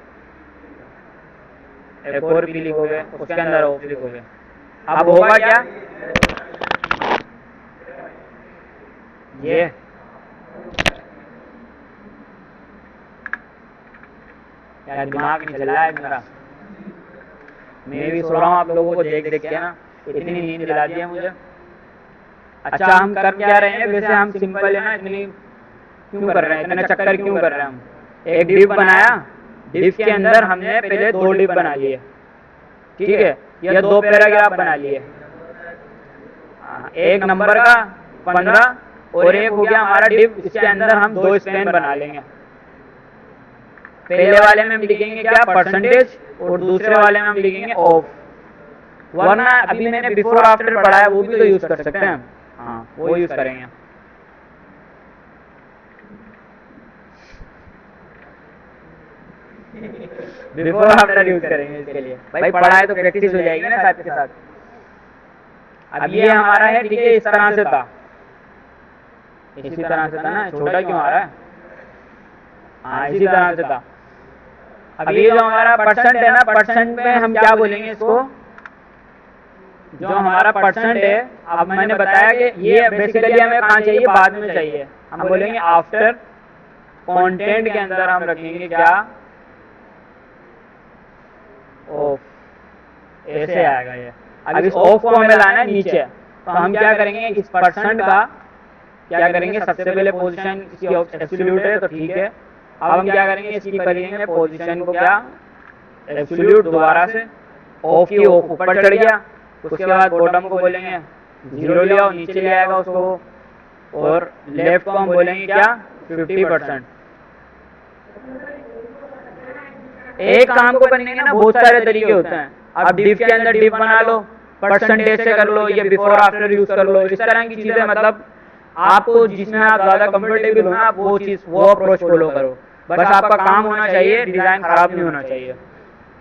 एक और पी लिखोगे, उसके अंदर ऑफ लिखोगे। अब होगा क्या, ये यार दिमाग नहीं चल रहा है मेरा, मैं भी सो रहा हूँ आप लोगों को देख देख के ना, इतनी नींद दिला दी है मुझे। अच्छा हम कर क्या रहे हैं वैसे, हम सिंपल है ना, इतनी क्यों कर रहे हैं, इतने चक्कर क्यों कर रहे हैं हम। एक डिव बनाया, डिव के अंदर हमने पहले 2 डिव बना लिए, ठीक है, या 2 पैराग्राफ बना लिए। एक नंबर का 15 और एक हो गया हमारा डिव, इसके अंदर हम 2 स्पेन बना लेंगे। पहले वाले में हम लिखेंगे क्या, परसेंटेज, और दूसरे वाले में हम लिखेंगे ऑफ। वरना अभी मैंने बिफोर आफ्टर पढ़ा है, वो भी तो यूज कर सकते हैं। हाँ वो यूज करेंगे। बिफोर आफ्टर यूज करेंगे इसके लिए, भाई पढ़ा है तो प्रैक्टिस हो जाएगी ना साथ के साथ। अब ये हमारा है, ठीक है, इस तरह से था, इसी तरह से था ना, छोटा क्यों आ रहा है, हाँ इसी तरह से था। अब ये जो हमारा परसेंट है ना, परसेंट में हम क्या बोलेंगे इसको, जो हमारा परसेंट है, अब मैंने बताया कि ये बेसिकली हमें कहाँ चाहिए, बाद में चाहिए। हम बोलेंगे आफ्टर कंटेंट के अंदर हम रखेंगे क्या, ऑफ, ऐसे आएगा ये। अब इस ऑफ को हमें लाना है नीचे, तो हम क्या करेंगे, इस परसेंट का क्या करेंगे, सबसे पहले पोजीशन इसकी एब्सोल्यूट है तो ठीक है। अब हम क्या करेंगे, इसकी करेंगे पोजीशन को क्या, एब्सोल्यूट, दोबारा से ऑफ की ऑफ ऊपर चढ़ गया। उसके बाद बॉटम को बोलेंगे 0 ले आओ, नीचे ले आएगा उसको, और लेफ्ट को हम बोलेंगे क्या, 50%। एक काम को करने के ना बहुत सारे तरीके होते हैं। अब डिव के अंदर डिव बना लो, परसेंटेज से कर लो, या बिफोर आफ्टर यूज कर लो, इस तरह की चीजें, मतलब आपको जिसमें आप ज्यादा कंफर्टेबल हो ना, आप वो अप्रोच फॉलो करो। बस आपका काम होना चाहिए, डिजाइन खराब नहीं होना चाहिए।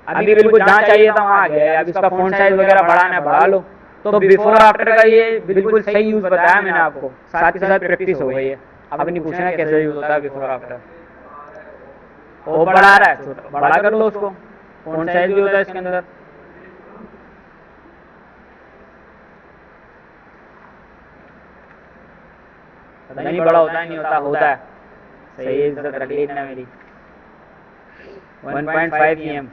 अभी बिल्कुल जहाँ चाहिए था वहाँ आ गया है। अब इसका फॉन्ट साइज वगैरह बढ़ाना है, बढ़ा लो। तो बिफोर आफ्टर का ये बिल्कुल सही यूज बताया मैंने आपको, साथ के साथ प्रैक्टिस हो गई है। अब नहीं पूछना है कैसे यूज होता है बिफोर आफ्टर। वो बढ़ा रहा है, छोटा बड़ा कर लो उसको, फॉन्ट साइज भी होता है इसके अंदर। पता नहीं बड़ा होता है नहीं होता, होता है। सही है, इज्जत रख ली इतना मेरी। 1.5 EM।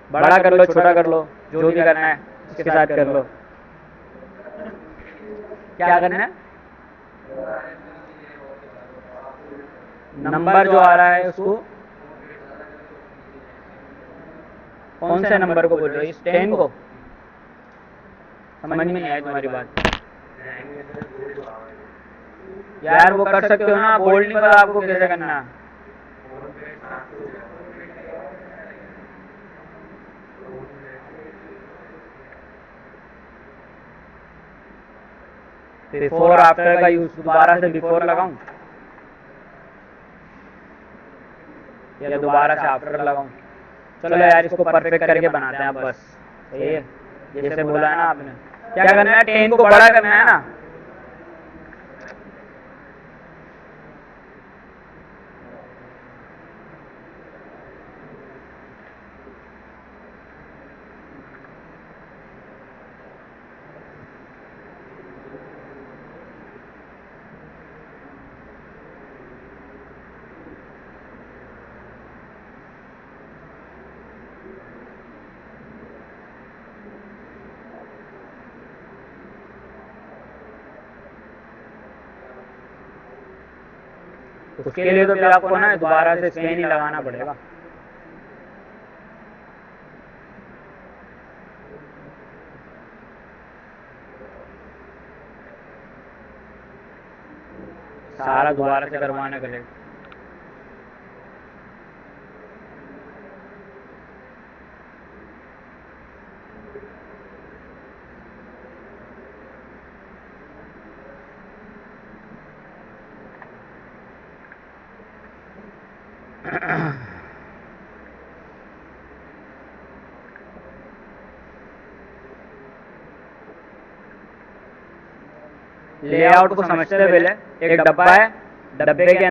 बड़ा कर लो, छोटा कर लो, जो भी करना है इसके साथ कर लो। क्या करना है? नंबर जो आ रहा है उसको, कौन से नंबर को बोल रहे हो? इस 10 को? समझ में नहीं आई तुम्हारी बात यार। वो कर सकते हो ना, बोल्ड नहीं पता आपको कैसे करना। बिफोर आफ्टर का यूज दोबारा से बिफोर लगाऊं या दोबारा से आफ्टर लगाऊं? चलो यार, इसको परफेक्ट करके बनाते हैं अब बस। सही है, जैसे बोला है ना आपने। क्या करना है? 10 को बड़ा करना है ना। उसके लिए तो फिर आपको ना दोबारा से स्कैन ही लगाना पड़ेगा। सारा दोबारा से करवाने के लिए। लेआउट को समझते हैं पहले। एक डब्बा है, डब्बे के